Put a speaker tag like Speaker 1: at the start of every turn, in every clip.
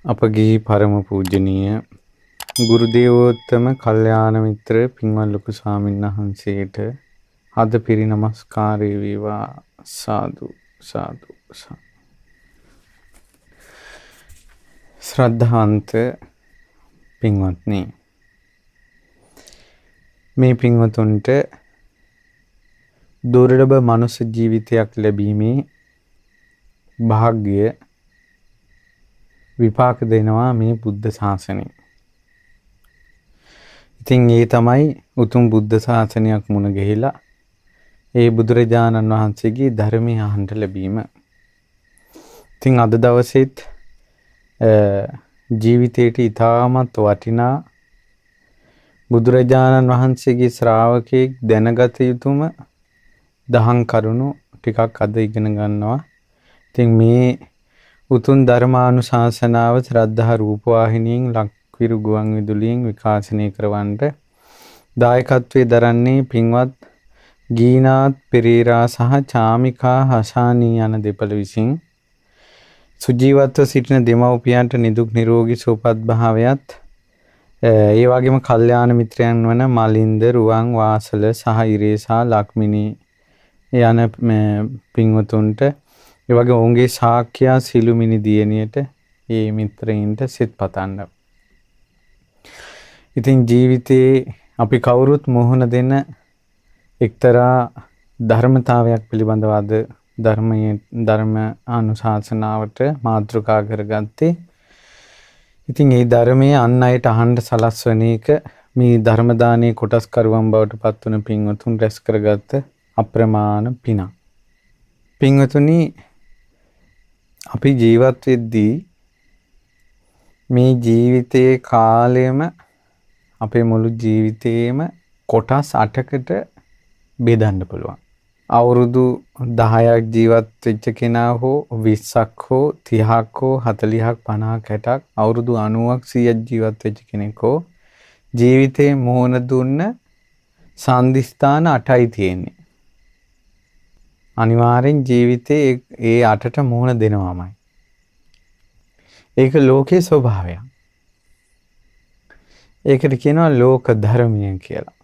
Speaker 1: අපගේ පරම පූජනීය ගුරු දේවෝත්තම කල්යාණ මිත්‍ර පින්වත් ලොකු ස්වාමීන් වහන්සේට අද පිරි නමස්කාරය වේවා. සාදු සාදු සාදු. ශ්‍රද්ධාවන්ත පින්වත්නි, මේ පින්වතුන්ට දුර්ලභ මනුෂ්‍ය ජීවිතයක් ලැබීමේ භාග්‍ය විපාක දෙනවා මේ බුද්ධ ශාසනය. ඉතින් ඒ තමයි උතුම් බුද්ධ ශාසනයක් මුණ ගැහිලා ඒ බුදුරජාණන් වහන්සේගේ ධර්මය අහන්න ලැබීම. ඉතින් අද දවසේත් ජීවිතයට ඉතාමත් වටිනා බුදුරජාණන් වහන්සේගේ ශ්‍රාවකෙක් දැනගත යුතුම දහම් කරුණු ටිකක් අද ඉගෙන ගන්නවා. ඉතින් මේ උතුම් ධර්මානුශාසනාව ශ්‍රද්ධා රූපවාහිනියෙන් ලක්විරු ගුවන් විදුලියෙන් විකාශනය කරවන්නට දායකත්වයේ දරන්නේ පින්වත් ගීනාත් පෙරේරා සහ චාමිකා හසානී යන දෙපළ විසින්. සුජීවත්ව සිටින දෙමව්පියන්ට නිදුක් නිරෝගී සුවපත් භාවයත්, ඒ වගේම කල්යාණ මිත්‍රයන් වන මලින්ද, රුවන්, වාසල සහ ඉරේසා ලක්මිනී යන පින්වතුන්ට, ඒ වගේ ඔවුන්ගේ ශාක්‍යයා සිළුමිණි දියණියට, ඒ මිත්‍රයින්ට සිත පතන්න. ඉතින් ජීවිතේ අපි කවුරුත් මුහුණ දෙන එක්තරා ධර්මතාවයක් පිළිබඳව අද ධර්ම අනුශාසනාවට මාතෘකා කරගත්තේ. ඉතින් මේ ධර්මයේ අන් අයට අහන්න සලස්වන එක මේ ධර්ම දානයේ කොටස්කරුවන් බවට පත්වන පින්වතුන් රැස් කරගත්ත අප්‍රමාණ පිනක්. පින්වතුනි, අපි ජීවත් වෙද්දී මේ ජීවිතයේ කාලයම අපේ මුළු ජීවිතේම කොටස් 8කට බෙදන්න පුළුවන්. අවුරුදු 10ක් ජීවත් වෙච්ච කෙනා හෝ 20ක් හෝ 30ක් හෝ 40ක් 50ක් 60ක් අවුරුදු 90ක් 100ක් ජීවත් වෙච්ච කෙනෙක් හෝ ජීවිතේ මොහොන දුන්න සම්දිස්ථාන 8යි තියෙන්නේ. අනිවාර්යෙන් ජීවිතේ ඒ 8ට මුහුණ දෙනවාමයි. ඒක ලෝකයේ ස්වභාවයක්. ඒකට කියනවා ලෝක ධර්මය කියලා.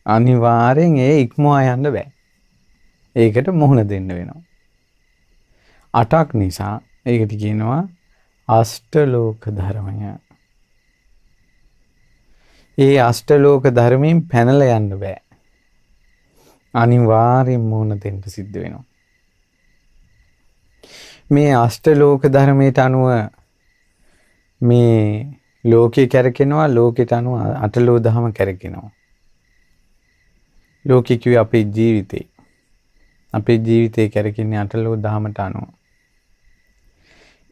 Speaker 1: අනිවාර්යෙන් ඒ ඉක්මවා යන්න බෑ. ඒකට මුහුණ දෙන්න වෙනවා. 8ක් නිසා ඒකට කියනවා අෂ්ටලෝක ධර්මය. ඒ අෂ්ටලෝක ධර්මයෙන් පැනලා යන්න බෑ. අනිවාර්යෙන් මුහුණ දෙන්න සිද්ධ වෙනවා. මේ අෂ්ටලෝක ධර්මයට අනුව මේ ලෝකේ කැරකෙනවා, ලෝකයට අනුව අටලෝ දහම කැරකෙනවා. ලෝකේ කිව්වේ අපේ ජීවිතේ. අපේ ජීවිතේ කැරකෙන්නේ අටලෝ දහමට අනුව.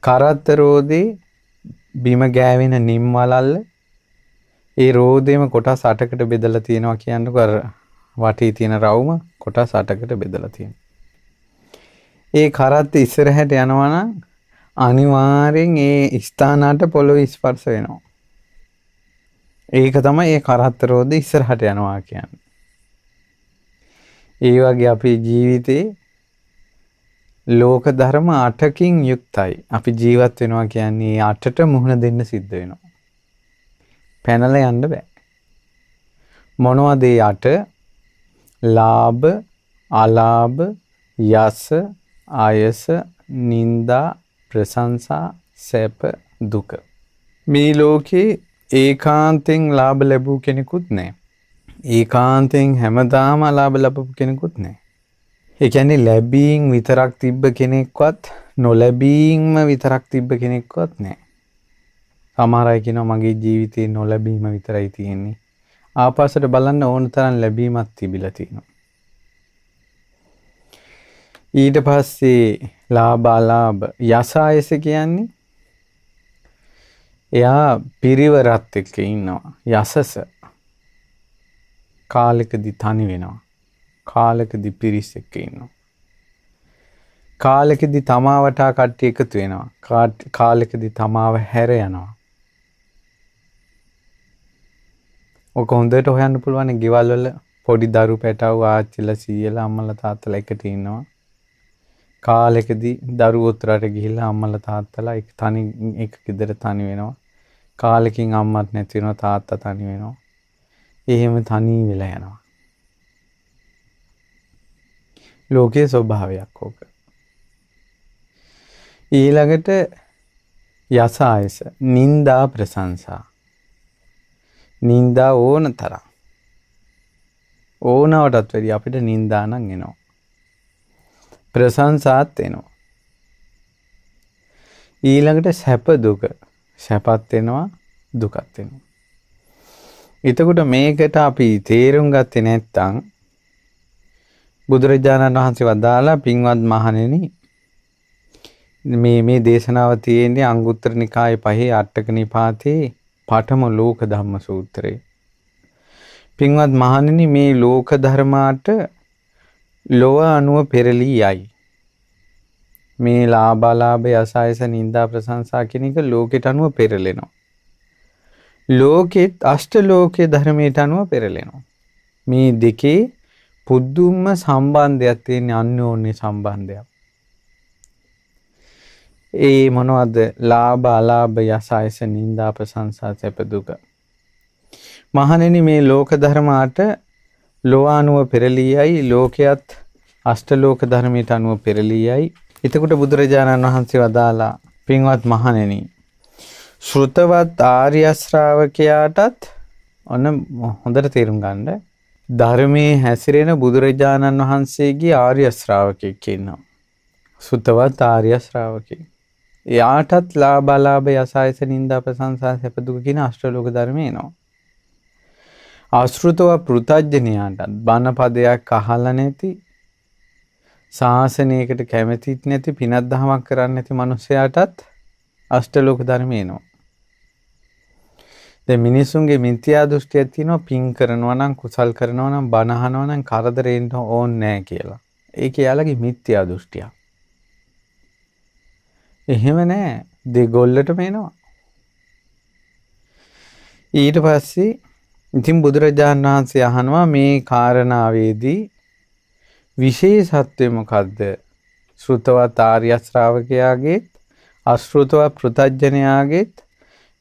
Speaker 1: කරත්ත රෝදේ බිම ගෑවෙන නිම් වලල්ල ඒ රෝදේම කොටස් 8කට බෙදලා තියෙනවා කියන්නකො. අර වටේ තියෙන රවුම කොටස් 8කට බෙදලා තියෙනවා. ඒ කරත්ත ඉස්සරහට යනවා නම් අනිවාර්යෙන් ඒ ස්ථානට පොළොවේ ස්පර්ශ වෙනවා. ඒක තමයි ඒ කරත්ත රෝදේ ඉස්සරහට යනවා කියන්නේ. ඒ වගේ අපේ ජීවිතේ ලෝක ධර්ම 8කින් යුක්තයි. අපි ජීවත් වෙනවා කියන්නේ 8ට මුහුණ දෙන්න සිද්ධ වෙනවා. පැනලා යන්න බෑ. මොනවද ඒ 8? ලාභ, අලාභ, යස, ආයස, නිന്ദා, ප්‍රශංසා, සැප, දුක. මේ ලෝකේ ඒකාන්තයෙන් ලාභ ලැබූ කෙනෙකුත් නැහැ. ඒකාන්තයෙන් හැමදාම ලාභ ලැබපු කෙනෙකුත් නැහැ. ඒ කියන්නේ ලැබීම් විතරක් තිබ්බ කෙනෙක්වත් නොලැබීම්ම විතරක් තිබ්බ කෙනෙක්වත් නැහැ. සමහර අය කියනවා මගේ ජීවිතේ නොලැබීම විතරයි තියෙන්නේ. ආපස්සට බලන්න ඕන තරම් ලැබීමක් තිබිලා තියෙනවා. ඊට පස්සේ ලාභ, අලාභ, යස, ආයස කියන්නේ එයා පිරිවරත් එක්ක ඉන්නවා. යසස කාලෙකදී තනි වෙනවා. කාලෙකදී පිරිස් එක්ක ඉන්නවා. කාලෙකදී තමා වටා කට්ටිය එකතු වෙනවා. කාලෙකදී තමාව හැර යනවා. ඔක හොඳට හොයන්න පුළුවන්. ගෙවල් වල පොඩි දරු පැටවු ආච්චිලා සීයලා අම්මලා තාත්තලා එකට ඉන්නවා. කාලෙකදී දරුවෝ උතරට ගිහිල්ලා අම්මලා තාත්තලා එක ගෙදර තනි වෙනවා. කාලෙකින් අම්මත් නැති වෙනවා තාත්තා තනි වෙනවා. එහෙම තනි වෙලා යනවා. ලෝකයේ ස්වභාවයක් ඕක. ඊළඟට යසායස නින්දා ප්‍රශංසා. නින්දා ඕන තරම්. ඕනවටත් වැඩිය අපිට නින්දා නම් එනවා. ප්‍රශංසාත් එනවා. ඊළඟට සැප දුක. සැපත් එනවා දුකත් එනවා. එතකොට මේකට අපි තේරුම් ගත්තේ නැත්නම් බුදුරජාණන් වහන්සේ වදාලා පින්වත් මහණෙනි මේ දේශනාව තියෙන්නේ අංගුත්තර නිකායේ 5 අටක නිපාතේ පඨම ලෝක ධම්ම සූත්‍රයේ. පින්වත් මහණෙනි මේ ලෝක ධර්මාට ලොව අනුව පෙරලී යයි. මේ ලාභාලාභ යසායස නිന്ദා ප්‍රශංසා කියන එක ලෝකෙට අනුව පෙරලෙනවා. ලෝකෙත් අෂ්ටලෝකයේ ධර්මයට අනුව පෙරලෙනවා. මේ දෙකේ පුදුම සම්බන්ධයක් තියෙන අන්‍යෝන්‍ය සම්බන්ධයක්. ඒ මොනවද? ලාභ අලාභ යසායස නිന്ദා ප්‍රශංසා සැප දුක. මහණෙනි මේ ලෝක ධර්මාට ලෝආනුව පෙරලියයි ලෝකයක් අෂ්ටලෝක ධර්මයට අනුව පෙරලියයි. එතකොට බුදුරජාණන් වහන්සේ වදාලා පින්වත් මහණෙනි ශ්‍රුතවත් ආර්ය ශ්‍රාවකයාටත් ඔන්න හොඳට තේරුම් ගන්න ධර්මයේ හැසිරෙන බුදුරජාණන් වහන්සේගේ ආර්ය ශ්‍රාවකෙක් ඉන්නවා. ශ්‍රුතවත් ආර්ය ශ්‍රාවකෙක්. එයාටත් ලාභාලාභ යසායස නිന്ദා ප්‍රශංසා සැප දුක කියන අෂ්ටලෝක ධර්මේ එනවා. ආශ්‍රිතව පෘථජ්ජනයාටත් බණ පදයක් අහලා නැති ශාසනයකට කැමතිත් නැති පිනක් දහමක් කරන්නේ නැති මිනිසයාටත් අෂ්ටලෝක ධර්මේ එනවා. දැන් මිනිසුන්ගේ මිත්‍යා දෘෂ්ටියක් තියෙනවා පින් කරනවා නම් කුසල් කරනවා නම් බණ අහනවා නම් කරදරෙන්න ඕනේ නැහැ කියලා. ඒක යාළගේ මිත්‍යා දෘෂ්ටියක්. එහෙම නැහැ. දෙගොල්ලටම එනවා. ඊට පස්සේ ඉතින් බුදුරජාණන් වහන්සේ අහනවා මේ කාරණාවේදී විශේෂත්වය මොකද්ද? ශ්‍රුතවත් ආර්ය ශ්‍රාවකයාගේත් අශ්‍රුතවත් පෘථජ්ජනයාගේත්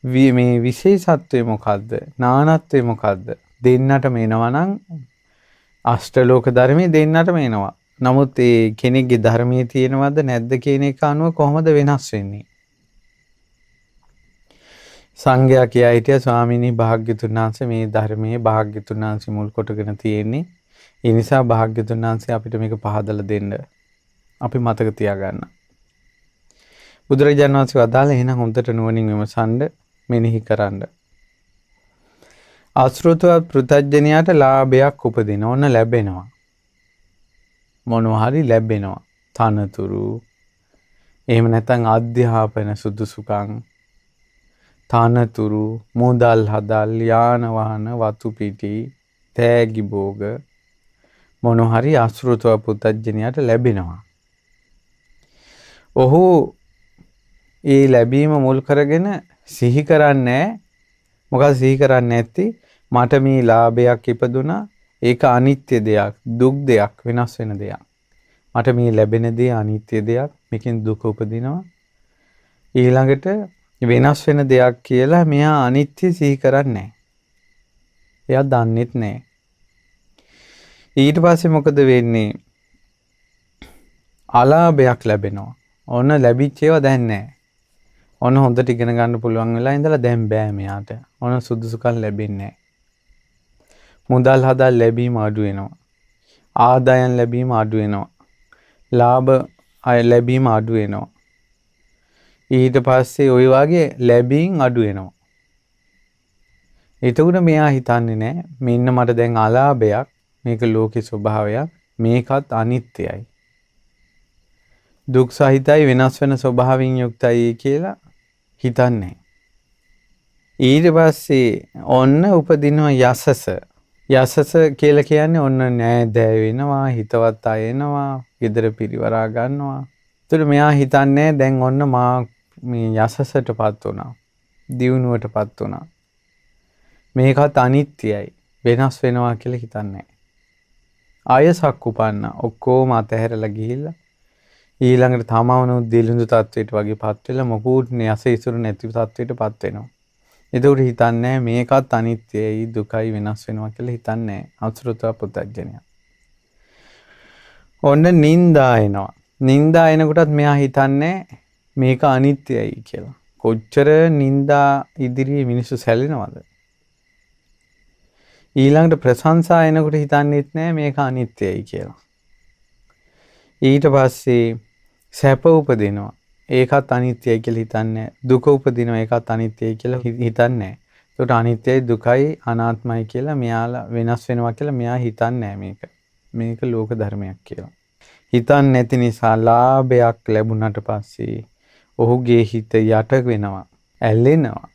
Speaker 1: මේ විශේෂත්වය මොකද්ද? නානත්වය මොකද්ද? දෙන්නටම එනවා නම් අෂ්ටලෝක ධර්මයේ දෙන්නටම එනවා. නමුත් ඒ කෙනෙක්ගේ ධර්මයේ තියෙනවද නැද්ද කියන එක අනුව කොහොමද වෙනස් වෙන්නේ? සංඝයා කියා හිටියා ස්වාමීනි භාග්‍යතුන් වහන්සේ මේ ධර්මයේ භාග්‍යතුන් වහන්සේ මුල් කොටගෙන තියෙන්නේ. ඒ නිසා භාග්‍යතුන් වහන්සේ අපිට මේක පහදලා දෙන්න. අපි මතක තියාගන්න. බුදුරජාණන් වහන්සේ වදාළ එහෙනම් හොඳට නුවණින් විමසන්න මෙනෙහි කරන්න. අශ්‍රුතව පෘථජ්ජනයාට ලාභයක් උපදින ඕන ලැබෙනවා. මොනවා හරි ලැබෙනවා. තනතුරු එහෙම නැත්නම් අධ්‍යාපන සුදුසුකම් තනතුරු මුදල් හදල් යාන වාහන වතු පිටි තෑගි භෝග මොනවා හරි අශ්‍රුතව පෘථජ්ජනයාට ලැබෙනවා. ඔහු ඒ ලැබීම මුල් කරගෙන සිහි කරන්නේ මොකද සිහි කරන්නේ නැති මට මේ ලාභයක් ඉපදුනා ඒක අනිත්‍ය දෙයක් දුක් දෙයක් වෙනස් වෙන දෙයක් මට මේ ලැබෙන දේ අනිත්‍ය දෙයක් මේකෙන් දුක උපදිනවා ඊළඟට වෙනස් වෙන දෙයක් කියලා මෙයා අනිත්‍ය සිහි කරන්නේ එයා දන්නෙත් නැහැ ඊට පස්සේ මොකද වෙන්නේ අලාභයක් ලැබෙනවා ඔන්න ලැබිච්ච ඒවා දැන් නැහැ ඔන්න හොඳට ඉගෙන ගන්න පුළුවන් වෙලා ඉඳලා දැන් බෑ මෙයාට. ඔන්න සුදුසුකම් ලැබෙන්නේ නැහැ. මුදල් හදා ලැබීම අඩු වෙනවා. ආදායම් ලැබීම අඩු වෙනවා. ලාභ ලැබීම අඩු වෙනවා. ඊට පස්සේ ওই වගේ ලැබීම් අඩු වෙනවා. එතකොට මෙයා හිතන්නේ නැහැ මෙන්න මට දැන් අලාභයක් මේක ලෝකේ ස්වභාවයක් මේකත් අනිත්‍යයි. දුක් සහිතයි වෙනස් වෙන ස්වභාවයෙන් යුක්තයි කියලා හිතන්නේ. ඊට පස්සේ ඔන්න උපදිනවා යසස. යසස කියලා කියන්නේ ඔන්න නෑදෑ වෙනවා, හිතවත් අය එනවා, ගෙදර පිරිවරා ගන්නවා. ඒතර මෙයා හිතන්නේ දැන් ඔන්න මා මේ යසසටපත් වුණා. දියුණුවටපත් වුණා. මේකත් අනිත්‍යයි. වෙනස් වෙනවා කියලා හිතන්නේ. ආයසක් උපන්න ඔක්කොම අතහැරලා ගිහිල්ලා ඊළඟට තමවනු දිලිඳු තත්වයට වගේ පත් වෙලා මොකුත් නැස ඉසුරු නැති තත්වයට පත් වෙනවා. එතකොට හිතන්නේ මේකත් අනිත්‍යයි දුකයි වෙනස් වෙනවා කියලා හිතන්නේ අසුරතව පුතඥය. ඔන්න නින්දා එනවා. නින්දා එනකොටත් මෙයා හිතන්නේ මේක අනිත්‍යයි කියලා. කොච්චර නින්දා ඉදිරියේ මිනිස්සු සැලෙනවද? ඊළඟට ප්‍රශංසා එනකොට හිතන්නේත් නෑ මේක අනිත්‍යයි කියලා. ඊට පස්සේ සැප උපදිනවා. ඒකත් අනිත්‍යයි කියලා හිතන්නේ. දුක උපදිනවා ඒකත් අනිත්‍යයි කියලා හිතන්නේ. ඒකට අනිත්‍යයි දුකයි අනාත්මයි කියලා මෙයාලා වෙනස් වෙනවා කියලා මෙයා හිතන්නේ මේක. මේක ලෝක ධර්මයක් කියලා. හිතන්නේ නැති නිසා ලාභයක් ලැබුණාට පස්සේ ඔහුගේ හිත යට වෙනවා, ඇලෙනවා.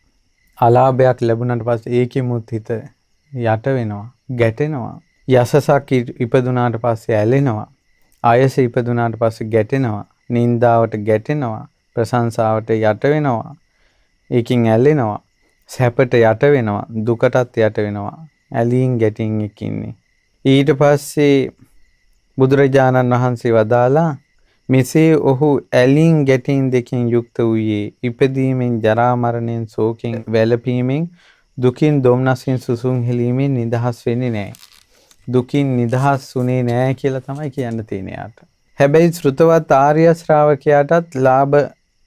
Speaker 1: අලාභයක් ලැබුණාට පස්සේ ඒකෙමුත් හිත යට වෙනවා, ගැටෙනවා. යසසක් ඉපදුනාට පස්සේ ඇලෙනවා. ආයස ඉපදුනාට පස්සේ ගැටෙනවා. නින්දාවට ගැටෙනවා. ප්‍රශංසාවට යට වෙනවා. ඒකින් ඇලෙනවා. සැපට යට වෙනවා. දුකටත් යට වෙනවා. ඇලීම් ගැටීම් එක්ක ඉන්නේ. ඊට පස්සේ බුදුරජාණන් වහන්සේ වදාලා මෙසේ ඔහු ඇලීම් ගැටීම් දෙකින් යුක්ත වූයේ ඉපදීමෙන් ජරා මරණයෙන් ශෝකෙන් වැළපීමෙන් දුකින් දොම්නසින් සුසුම් හෙලීමෙන් නිදහස් වෙන්නේ නැහැ. දුකින් නිදහස් වුණේ නැහැ කියලා තමයි කියන්න තියෙන්නේ යාට. හැබැයි ශ්‍රුතවත් ආර්ය ශ්‍රාවකයාටත් ලාභ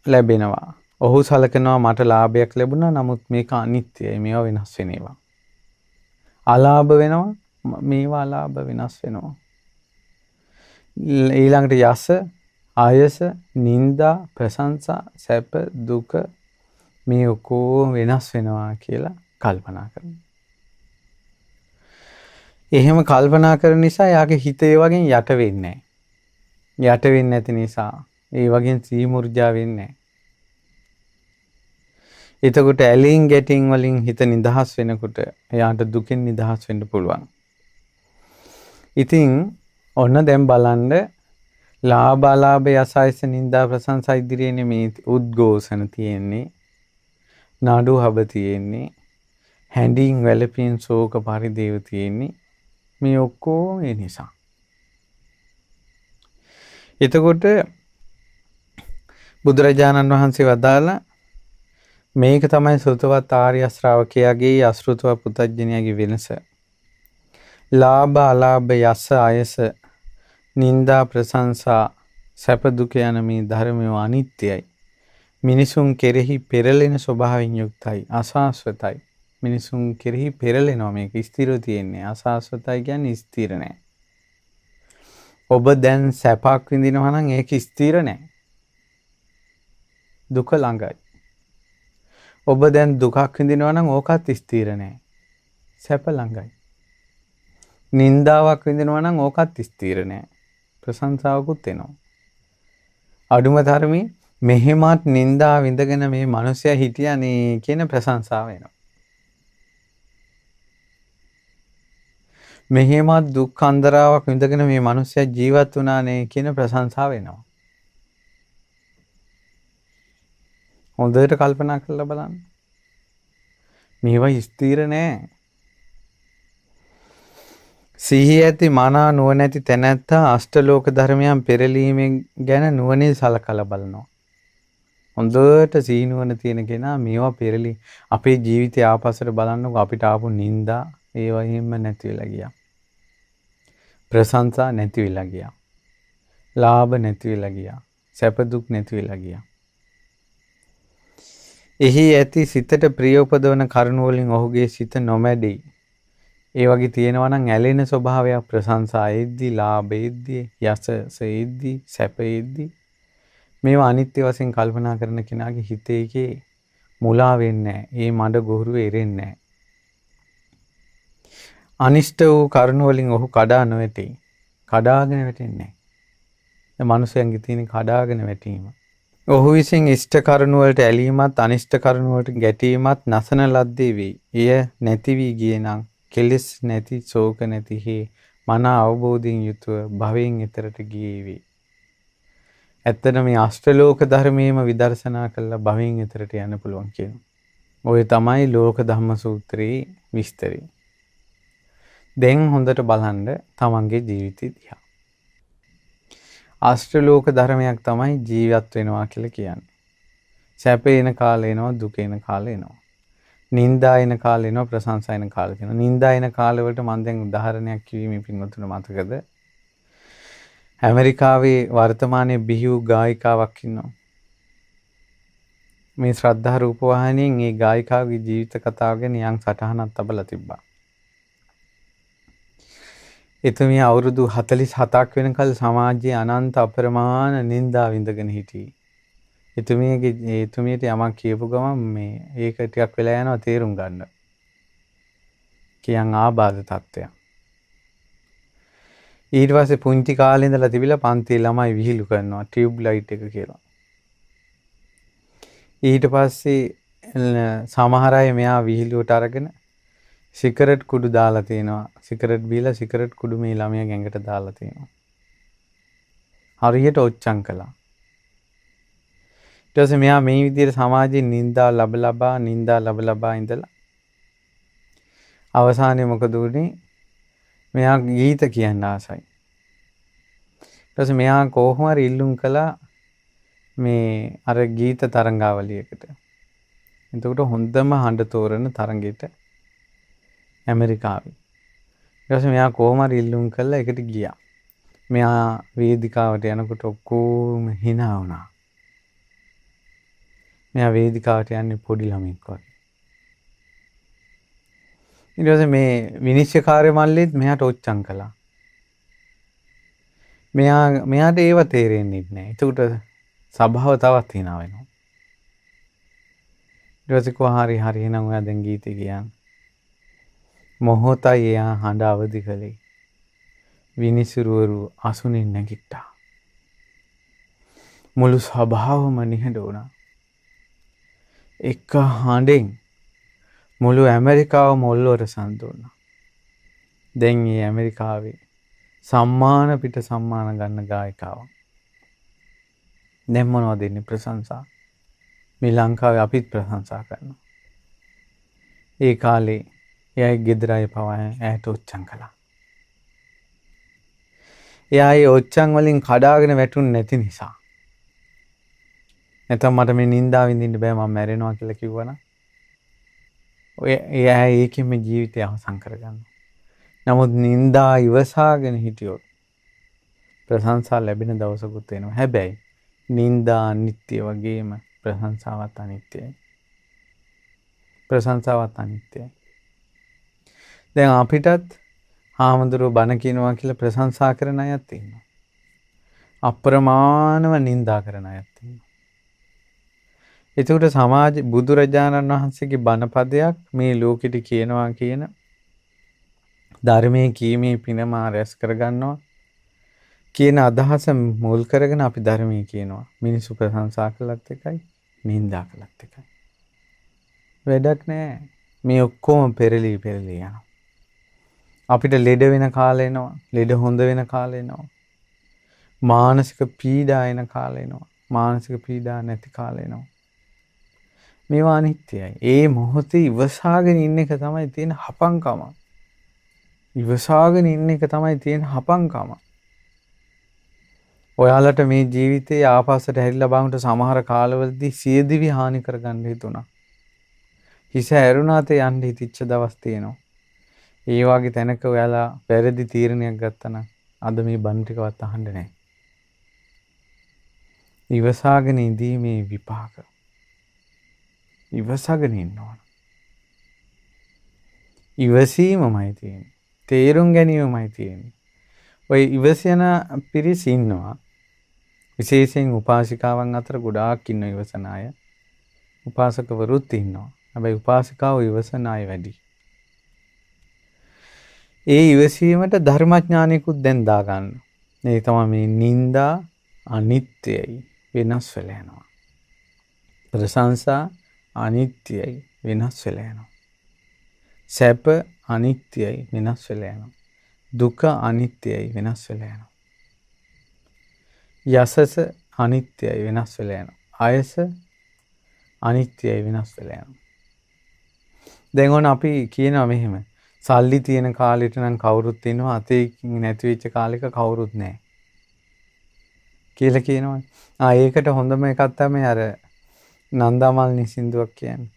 Speaker 1: ලැබෙනවා. ඔහු සලකනවා මට ලාභයක් ලැබුණා නමුත් මේක අනිත්‍යයි. මේවා වෙනස් වෙන ඒවා. අලාභ වෙනවා. මේවා අලාභ වෙනස් වෙනවා. ඊළඟට යස, ආයස, නින්දා, ප්‍රශංසා, සැප, දුක මේ ඔක්කොම වෙනස් වෙනවා කියලා කල්පනා කරනවා. එහෙම කල්පනා කරන නිසා යාගේ හිත ඒ වගේ යට වෙන්නේ නැහැ. යට වෙන්නේ නැති නිසා ඒ වගේ සීමුර්ජා වෙන්නේ නැහැ. එතකොට ඇලීම් ගැටීම් වලින් හිත නිදහස් වෙනකොට එයාට දුකෙන් නිදහස් වෙන්න පුළුවන්. ඉතින් ඔන්න දැන් බලන්න ලාභ අලාභ යසයිස නින්දා ප්‍රශංසා ඉදිරියේ මේ උද්ඝෝෂණ තියෙන්නේ. නාඩු හබ තියෙන්නේ. හැඬීම් වැළපීම් ශෝක පරිදේව තියෙන්නේ. මේ ඔක්කොම ඒ නිසා. එතකොට බුදුරජාණන් වහන්සේ වදාලා මේක තමයි සෘතවත් ආර්ය ශ්‍රාවකයාගේ අසෘතව පුතඥයාගේ වෙනස. ලාභ අලාභ යස ආයස නින්දා ප්‍රශංසා සැප දුක යන මේ ධර්මය අනිත්‍යයි. මිනිසුන් කෙරෙහි පෙරලෙන ස්වභාවයෙන් යුක්තයි. අසාස්වතයි. මිනිසුන් කෙරෙහි පෙරලෙනවා මේක ස්ථිරව තියෙන්නේ. අසාස්වතයි කියන්නේ ස්ථිර නැහැ. ඔබ දැන් සැපක් විඳිනවා නම් ඒක ස්ථිර නැහැ. දුක ළඟයි. ඔබ දැන් දුකක් විඳිනවා නම් ඕකත් ස්ථිර නැහැ. සැප ළඟයි. නින්දාවක් විඳිනවා නම් ඕකත් ස්ථිර නැහැ. ප්‍රශංසාවකුත් එනවා. අඩුම තරමේ මෙහෙමත් නින්දා විඳගෙන මේ මිනිසයා හිටියානේ කියන ප්‍රශංසාව එනවා. මෙහෙමත් දුක් අන්දරාවක් විඳගෙන මේ මිනිසයා ජීවත් වුණානේ කියන ප්‍රශංසාව එනවා. හොඳට කල්පනා කරලා බලන්න. මේවා ස්ථිර නෑ. සිහිය ඇති මනා නුවණැති තැනැත්තා අෂ්ටලෝක ධර්මයන් පෙරලීමෙන් ගැන නුවණින් සලකලා බලනවා. හොඳට සිහි නුවණ තියෙන කෙනා මේවා පෙරලි අපේ ජීවිතය ආපස්සට බලන්නකො අපිට ආපු නිന്ദා ඒවා හිම්ම නැති වෙලා ගියා. ප්‍රශංසා නැති වෙලා ගියා. ලාභ නැති වෙලා ගියා. සැප දුක් නැති වෙලා ගියා. එහි ඇති සිතට ප්‍රිය උපදවන කරුණ වලින් ඔහුගේ සිත නොමැඩි. ඒ වගේ තියෙනවා නම් ඇලෙන ස්වභාවයක් ප්‍රශංසාෙද්දී, ලාභෙද්දී, යසසෙද්දී, සැපෙද්දී මේවා අනිත්‍ය වශයෙන් කල්පනා කරන කෙනාගේ හිතේකේ මුලා වෙන්නේ නැහැ. ඒ මඩ ගොහරු එරෙන්නේ නැහැ. අනිෂ්ට වූ කරුණ වලින් ඔහු කඩා නොවැටේ. කඩාගෙන වැටෙන්නේ නැහැ. ඒ මනුස්සයන්ගේ තියෙන කඩාගෙන වැටීම. ඔහු විසින් ඉෂ්ට කරුණ වලට ඇලීමත් අනිෂ්ට කරුණ වලට ගැටීමත් නැසන ලද්දේ වෙයි. එය නැති වී ගියේ නම් කෙලෙස් නැති ශෝක නැති හේ මන අවබෝධයෙන් යුතුව භවයෙන් එතරට ගියේ වේ. ඇත්තට මේ අෂ්ටලෝක ධර්මයේම විදර්ශනා කළා භවයෙන් එතරට යන්න පුළුවන් කියනවා. ඔය තමයි ලෝක ධම්ම සූත්‍රයේ විස්තරය. දැන් හොඳට බලන්න තමන්ගේ ජීවිතය දිහා. අෂ්ටලෝක ධර්මයක් තමයි ජීවත් වෙනවා කියලා කියන්නේ. සැපේ එන කාලේ එනවා, දුක එන කාලේ එනවා. නින්දා එන කාලේ එනවා, ප්‍රශංසා එන කාලේ එනවා. නින්දා එන කාලේ වලට මම දැන් උදාහරණයක් කිව්වේ පින්වතුන්ට මතකද? ඇමරිකාවේ වර්තමානයේ බිහි වූ ගායිකාවක් ඉන්නවා. මේ ශ්‍රද්ධා රූපවාහිනියෙන් මේ ගායිකාවගේ ජීවිත කතාව ගැන යම් සටහනක් තබලා තිබ්බා. එතුමිය අවුරුදු 47ක් වෙනකල් සමාජයේ අනන්ත අප්‍රමාණ නින්දා විඳගෙන හිටියේ. එතුමියට යමක් කියපු ගමන් මේ ඒක ටිකක් වෙලා යනවා තේරුම් ගන්න. කියන් ආබාධ තත්ත්වයක්. ඊට පස්සේ පුංචි කාලේ ඉඳලා තිබිලා පන්ති ළමයි විහිළු කරනවා ටියුබ් ලයිට් එක කියලා. ඊට පස්සේ සමහර අය මෙයා විහිළුවට අරගෙන සිගරට් කුඩු දාලා තිනවා. සිගරට් බීලා සිගරට් කුඩු මේ ළමයා ගැඟට දාලා තිනවා. හරියට ඔච්චම් කළා. ඊට පස්සේ මෙයා මේ විදිහට සමාජයෙන් නින්දා ලබ ලබා ඉඳලා අවසානයේ මොකද උනේ? මෙයා ගීත කියන්න ආසයි. ඊට පස්සේ මෙයා කොහොම හරි ඉල්ලුම් කළා මේ අර ගීත තරංගාවලියකට. එතකොට හොඳම හඬ තෝරන තරංගෙට ඇමරිකාවේ. ඊට පස්සේ මෙයා කොහොම හරි ඉල්ලුම් කළා ඒකට ගියා. මෙයා වේදිකාවට යනකොට ඔක්කොම hina වුණා. මෙයා වේදිකාවට යන්නේ පොඩි ළමෙක් වගේ. ඊට පස්සේ මේ විනිශ්චයකාරය මල්ලිත් මෙයාට ඔච්චම් කළා. මෙයාට ඒව තේරෙන්නේ නැහැ. ඒකට සභාව තවත් hina වෙනවා. ඊට පස්සේ කොහා හරි එහෙනම් ඔයා දැන් ගීතේ කියන්න. මොහොතයි එයා හඬ අවදි කළේ. විනිසුරුවරු අසුනින් නැගිට්ටා. මුළු සභාවම නිහඬ වුණා. එක හඬෙන් මුළු ඇමරිකාවම ඔල්ලුවට සම්දුණා. දැන් මේ ඇමරිකාවේ සම්මාන පිට සම්මාන ගන්න ගායිකාවක්. දැන් මොනවද දෙන්නේ ප්‍රශංසා? මේ ලංකාවේ අපිත් ප්‍රශංසා කරනවා. ඒ කාලේ එයාගේ ගෙදර අය පවා ඈට ඔච්චම් කළා. එයා ඒ ඔච්චම් වලින් කඩාගෙන වැටුනේ නැති නිසා. නැත්නම් මට මේ නින්දා විඳින්න බෑ මම මැරෙනවා කියලා කිව්වනම් එයා ඒකෙම ජීවිතය අවසන් කරගන්නවා. නමුත් නින්දා ඉවසාගෙන හිටියොත් ප්‍රශංසා ලැබෙන දවසකුත් එනවා. හැබැයි නින්දා අනිත්‍ය වගේම ප්‍රශංසාවත් අනිත්‍යයි. ප්‍රශංසාවත් අනිත්‍යයි. දැන් අපිටත් හාමුදුරුවෝ බණ කියනවා කියලා ප්‍රශංසා කරන අයත් ඉන්නවා. අප්‍රමාණව නින්දා කරන අයත් ඉන්නවා. එතකොට සමාජ බුදුරජාණන් වහන්සේගේ බණ පදයක් මේ ලෝකෙට කියනවා කියන ධර්මයේ කීමේ පිනම රැස් කරගන්නවා කියන අදහස මුල් කරගෙන අපි ධර්මයේ කියනවා. මිනිසු ප්‍රශංසා කළත් එකයි නින්දා කළත් එකයි. වැඩක් නැහැ. මේ ඔක්කොම පෙරලි යනවා. අපිට ලෙඩ වෙන කාලේ එනවා. ලෙඩ හොඳ වෙන කාලේ එනවා. මානසික පීඩා එන කාලේ එනවා. මානසික පීඩා නැති කාලේ එනවා. මේවා අනිත්‍යයි. ඒ මොහොතේ ඉවසාගෙන ඉන්න එක තමයි තියෙන හපංකම. ඉවසාගෙන ඉන්න එක තමයි තියෙන හපංකම. ඔයාලට මේ ජීවිතේ ආපස්සට හැරිලා බලනකොට සමහර කාලවලදී සියදිවි හානි කරගන්න හිතුණා. හිස ඇරුණාත යන්න හිතිච්ච දවස් තියෙනවා. ඒ වගේ තැනක ඔයාලා වැරදි තීරණයක් ගත්තා නම් අද මේ බණ ටිකවත් අහන්න නැහැ. ඉවසාගෙන ඉඳීමේ විපාක. ඉවසාගෙන ඉන්න ඕන. ඉවසීමමයි තියෙන්නේ. තේරුම් ගැනීමමයි තියෙන්නේ. ඔය ඉවසන පිරිස ඉන්නවා. විශේෂයෙන් උපාසිකාවන් අතර ගොඩාක් ඉන්න ඉවසන අය. උපාසකවරුත් ඉන්නවා. හැබැයි උපාසිකාව ඉවසන අය වැඩි. ඒ ඉවසීමට ධර්මඥානිකුත් දැන් දාගන්න. මේ තමයි මේ නිന്ദා අනිත්‍යයි වෙනස් වෙලා යනවා. ප්‍රශංසා අනිත්‍යයි වෙනස් වෙලා යනවා. සැප අනිත්‍යයි වෙනස් වෙලා යනවා. දුක අනිත්‍යයි වෙනස් වෙලා යනවා. යසස අනිත්‍යයි වෙනස් වෙලා යනවා. ආයස අනිත්‍යයි වෙනස් වෙලා යනවා. දැන් ඕන අපි කියනවා මෙහෙම සල්ලි තියෙන කාලෙට නම් කවුරුත් ඉන්නවා අතේ නැති වෙච්ච කාලෙක කවුරුත් නැහැ. කියලා කියනවා. ඒකට හොඳම එකක් තමයි අර නන්දාමල්නි සින්දුවක් කියන්නේ.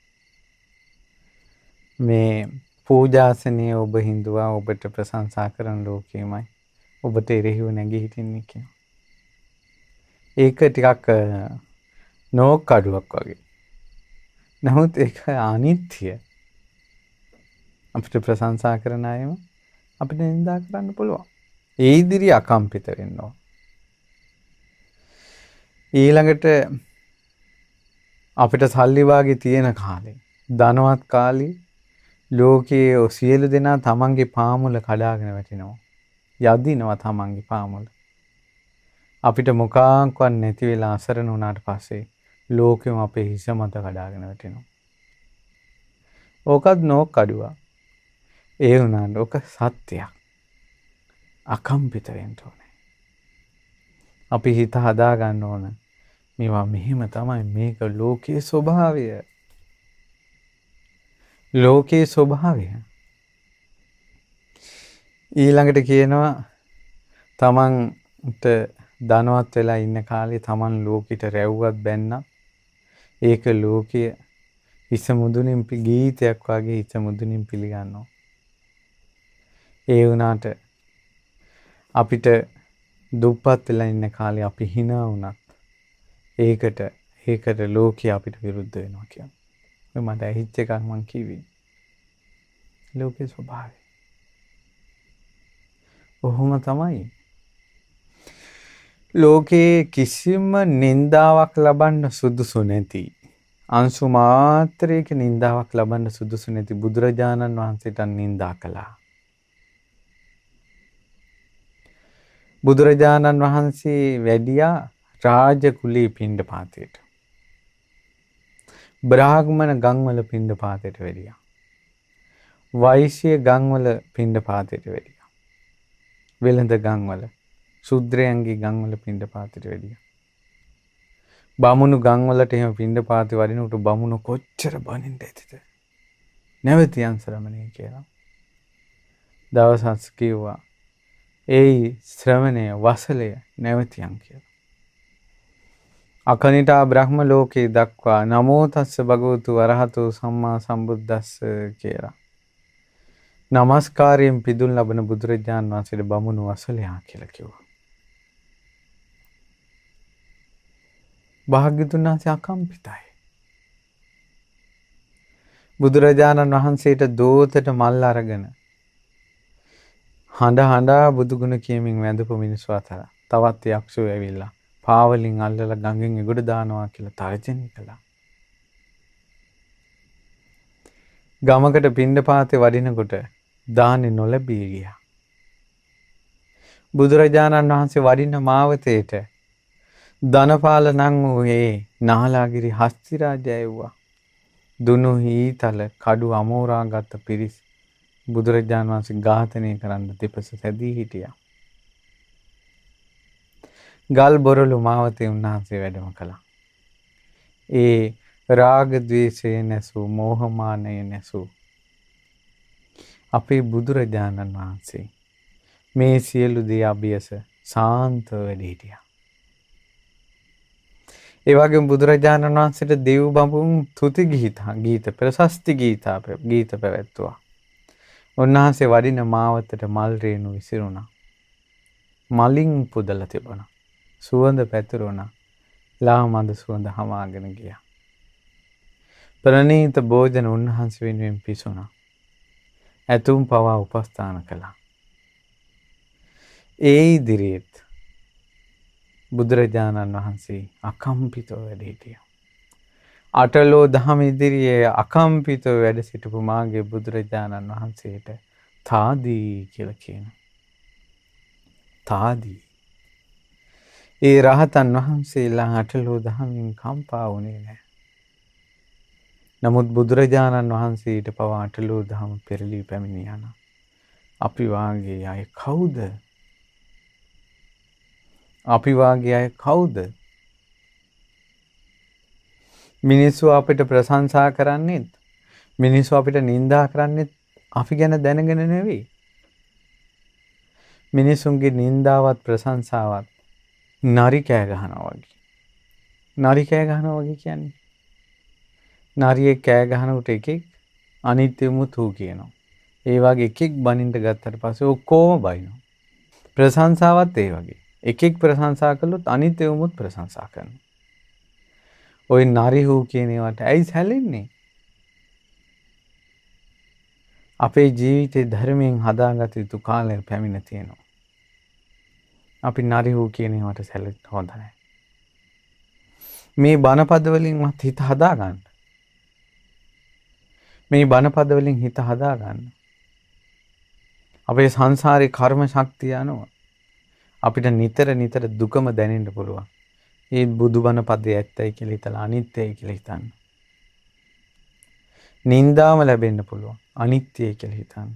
Speaker 1: මේ පූජාසනයේ ඔබ හිඳුවා ඔබට ප්‍රශංසා කරන ලෝකෙමයි. ඔබට එරෙහිව නැගී හිටින්නේ කියනවා. ඒක ටිකක් නෝක් අඩුවක් වගේ. නමුත් ඒක අනිත්‍ය. අපිට ප්‍රශංසා කරන අයම අපිට නිඳා කරන්න පුළුවන්. ඒ ඉදිරිය අකම්පිත වෙන්න ඕන. ඊළඟට අපිට සල්ලි වාගේ තියෙන කාලේ ධනවත් කාලේ ලෝකයේ සියලු දෙනා තමන්ගේ පාමුල කඩාගෙන වැටෙනවා. යදිනවා තමන්ගේ පාමුල. අපිට මොකාක්වත් නැති වෙලා අසරණ වුණාට පස්සේ ලෝකෙම අපේ හිස මත කඩාගෙන වැටෙනවා. ඕකත් නෝක් අඩුවක්. ඒ වුණාට ඕක සත්‍යයක්. අකම්පිත වෙන්න ඕනේ. අපි හිත හදා ගන්න ඕන. මේවා මෙහෙම තමයි මේක ලෝකයේ ස්වභාවය. ලෝකයේ ස්වභාවය. ඊළඟට කියනවා තමන්ට ධනවත් වෙලා ඉන්න කාලේ තමන් ලෝකෙට රැව්වත් බැන්නා. ඒක ලෝකයේ හිස මුදුනින් ගීතයක් වගේ හිස මුදුනින් පිළිගන්නවා. ඒ වුණාට අපිට දුප්පත් වෙලා ඉන්න කාලේ අපි hina වුණත් ඒකට ලෝකය අපිට විරුද්ධ වෙනවා කියන්නේ. ඔය මට ඇහිච්ච එකක් මං කිව්වේ. ලෝකේ ස්වභාවය. ඔහොම තමයි. ලෝකේ කිසිම නින්දාවක් ලබන්න සුදුසු නැති. අංශු මාත්‍රයක නින්දාවක් ලබන්න සුදුසු නැති බුදුරජාණන් වහන්සේට නින්දා කළා. බුදුරජාණන් වහන්සේ වැඩියා රාජ කුලී පිණ්ඩපාතයට. බ්‍රාහ්මණ ගම්වල පිණ්ඩපාතයට වැඩියා. වෛශ්‍ය ගම්වල පිණ්ඩපාතයට වැඩියා. වෙළඳ ගම්වල ශුද්‍රයන්ගේ ගම්වල පිණ්ඩපාතයට වැඩියා. බමුණු ගම්වලට එහෙම පිණ්ඩපාතේ වඩිනකොට බමුණු කොච්චර බනින්න ඇතිද? නැවතියන් ශ්‍රමණේ කියලා. දවසක් කිව්වා ඒ ශ්‍රමණය වසලය නැවතියන් කියලා. අකනිටා බ්‍රහ්ම ලෝකේ දක්වා නමෝ තස්ස භගවතු වරහතු සම්මා සම්බුද්දස්ස කියලා. නමස්කාරයෙන් පිදුම් ලබන බුදුරජාණන් වහන්සේට බමුණු වසලයා කියලා කිව්වා. භාග්‍යතුන් වහන්සේ අකම්පිතයි. බුදුරජාණන් වහන්සේට දෝතට මල් අරගෙන හඬා බුදුගුණ කියමින් වැඳපු මිනිස්සු අතර තවත් යක්ෂයෝ ඇවිල්ලා පාවලින් අල්ලලා ගඟෙන් එගොඩ දානවා කියලා තර්ජනය කළා. ගමකට පිණ්ඩපාතේ වඩිනකොට දාන්නේ නොලැබී ගියා. බුදුරජාණන් වහන්සේ වඩින මාවතේට ධනපාල නම් වූ ඒ නාලාගිරි හස්ති රාජය ඇව්වා. දුනු හීතල කඩු අමෝරා ගත්ත පිරිස් බුදුරජාණන් වහන්සේ ඝාතනය කරන්න දෙපස සැදී හිටියා. ගල් බොරළු මාවතේ උන්වහන්සේ වැඩම කළා. ඒ රාග ද්වේෂය නැසූ මෝහමානය නැසූ අපේ බුදුරජාණන් වහන්සේ මේ සියලු දේ අභියස සාන්තව වැඩ හිටියා. ඒ වගේම බුදුරජාණන් වහන්සේට දෙව් බඹුන් තුති ගීත ප්‍රශස්ති ගීත පැවැත්තුවා. උන්වහන්සේ වඩින මාවතට මල් රේණු විසිරුණා. මලින් පුදලා තිබුණා. සුවඳ පැතුරුණා. ලාමඳ සුවඳ හමාගෙන ගියා. ප්‍රණීත භෝජන උන්වහන්සේ වෙනුවෙන් පිසුණා. ඇතුම් පවා උපස්ථාන කළා. ඒ ඉදිරියේත් බුදුරජාණන් වහන්සේ අකම්පිතව වැඩ හිටියා. අටලෝ දහම ඉදිරියේ අකම්පිතව වැඩ සිටපු මාගේ බුදුරජාණන් වහන්සේට තාදී කියලා කියනවා. තාදී. ඒ රහතන් වහන්සේලා අටලෝ දහමින් කම්පා වුණේ නැහැ. නමුත් බුදුරජාණන් වහන්සේට පවා අටලෝ දහම පෙරළී පැමිණියා නම් අපි වාගේ අය කවුද? අපි වාගේ අය කවුද? මිනිස්සු අපිට ප්‍රශංසා කරන්නේත් මිනිස්සු අපිට නිඳා කරන්නේත් අපි ගැන දැනගෙන නෙවෙයි. මිනිසුන්ගේ නින්දාවත් ප්‍රශංසාවත් නාරි කෑ ගහනවා වගේ. නාරි කෑ ගහනවා වගේ කියන්නේ නාරියෙක් කෑ ගහනකොට එකෙක් අනිත්‍යමුත් හූ කියනවා. ඒ වගේ එකෙක් බනින්න ගත්තට පස්සේ ඔක්කොම බයිනවා. ප්‍රශංසාවත් ඒ වගේ. එකෙක් ප්‍රශංසා කළොත් අනිත්‍යමුත් ප්‍රශංසා කරනවා. ওই නාරි හූ කියන ඒවාට ඇයි සැලෙන්නේ? අපේ ජීවිතේ ධර්මයෙන් හදාගත යුතු කාලය පැමිණ තියෙනවා. අපි නාරි හූ කියන ඒවාට සැලෙන්න හොඳ නැහැ. මේ බණපද වලින්වත් හිත හදාගන්න. මේ බණපද වලින් හිත හදාගන්න. අපේ සංසාරේ කර්ම ශක්තිය අනුව අපිට නිතර දුකම දැනෙන්න පුළුවන්. ඒ බුදුබණ පදේ ඇත්තයි කියලා හිතලා අනිත්‍යයි කියලා හිතන්න. නින්දාම ලැබෙන්න පුළුවන්. අනිත්‍යයි කියලා හිතන්න.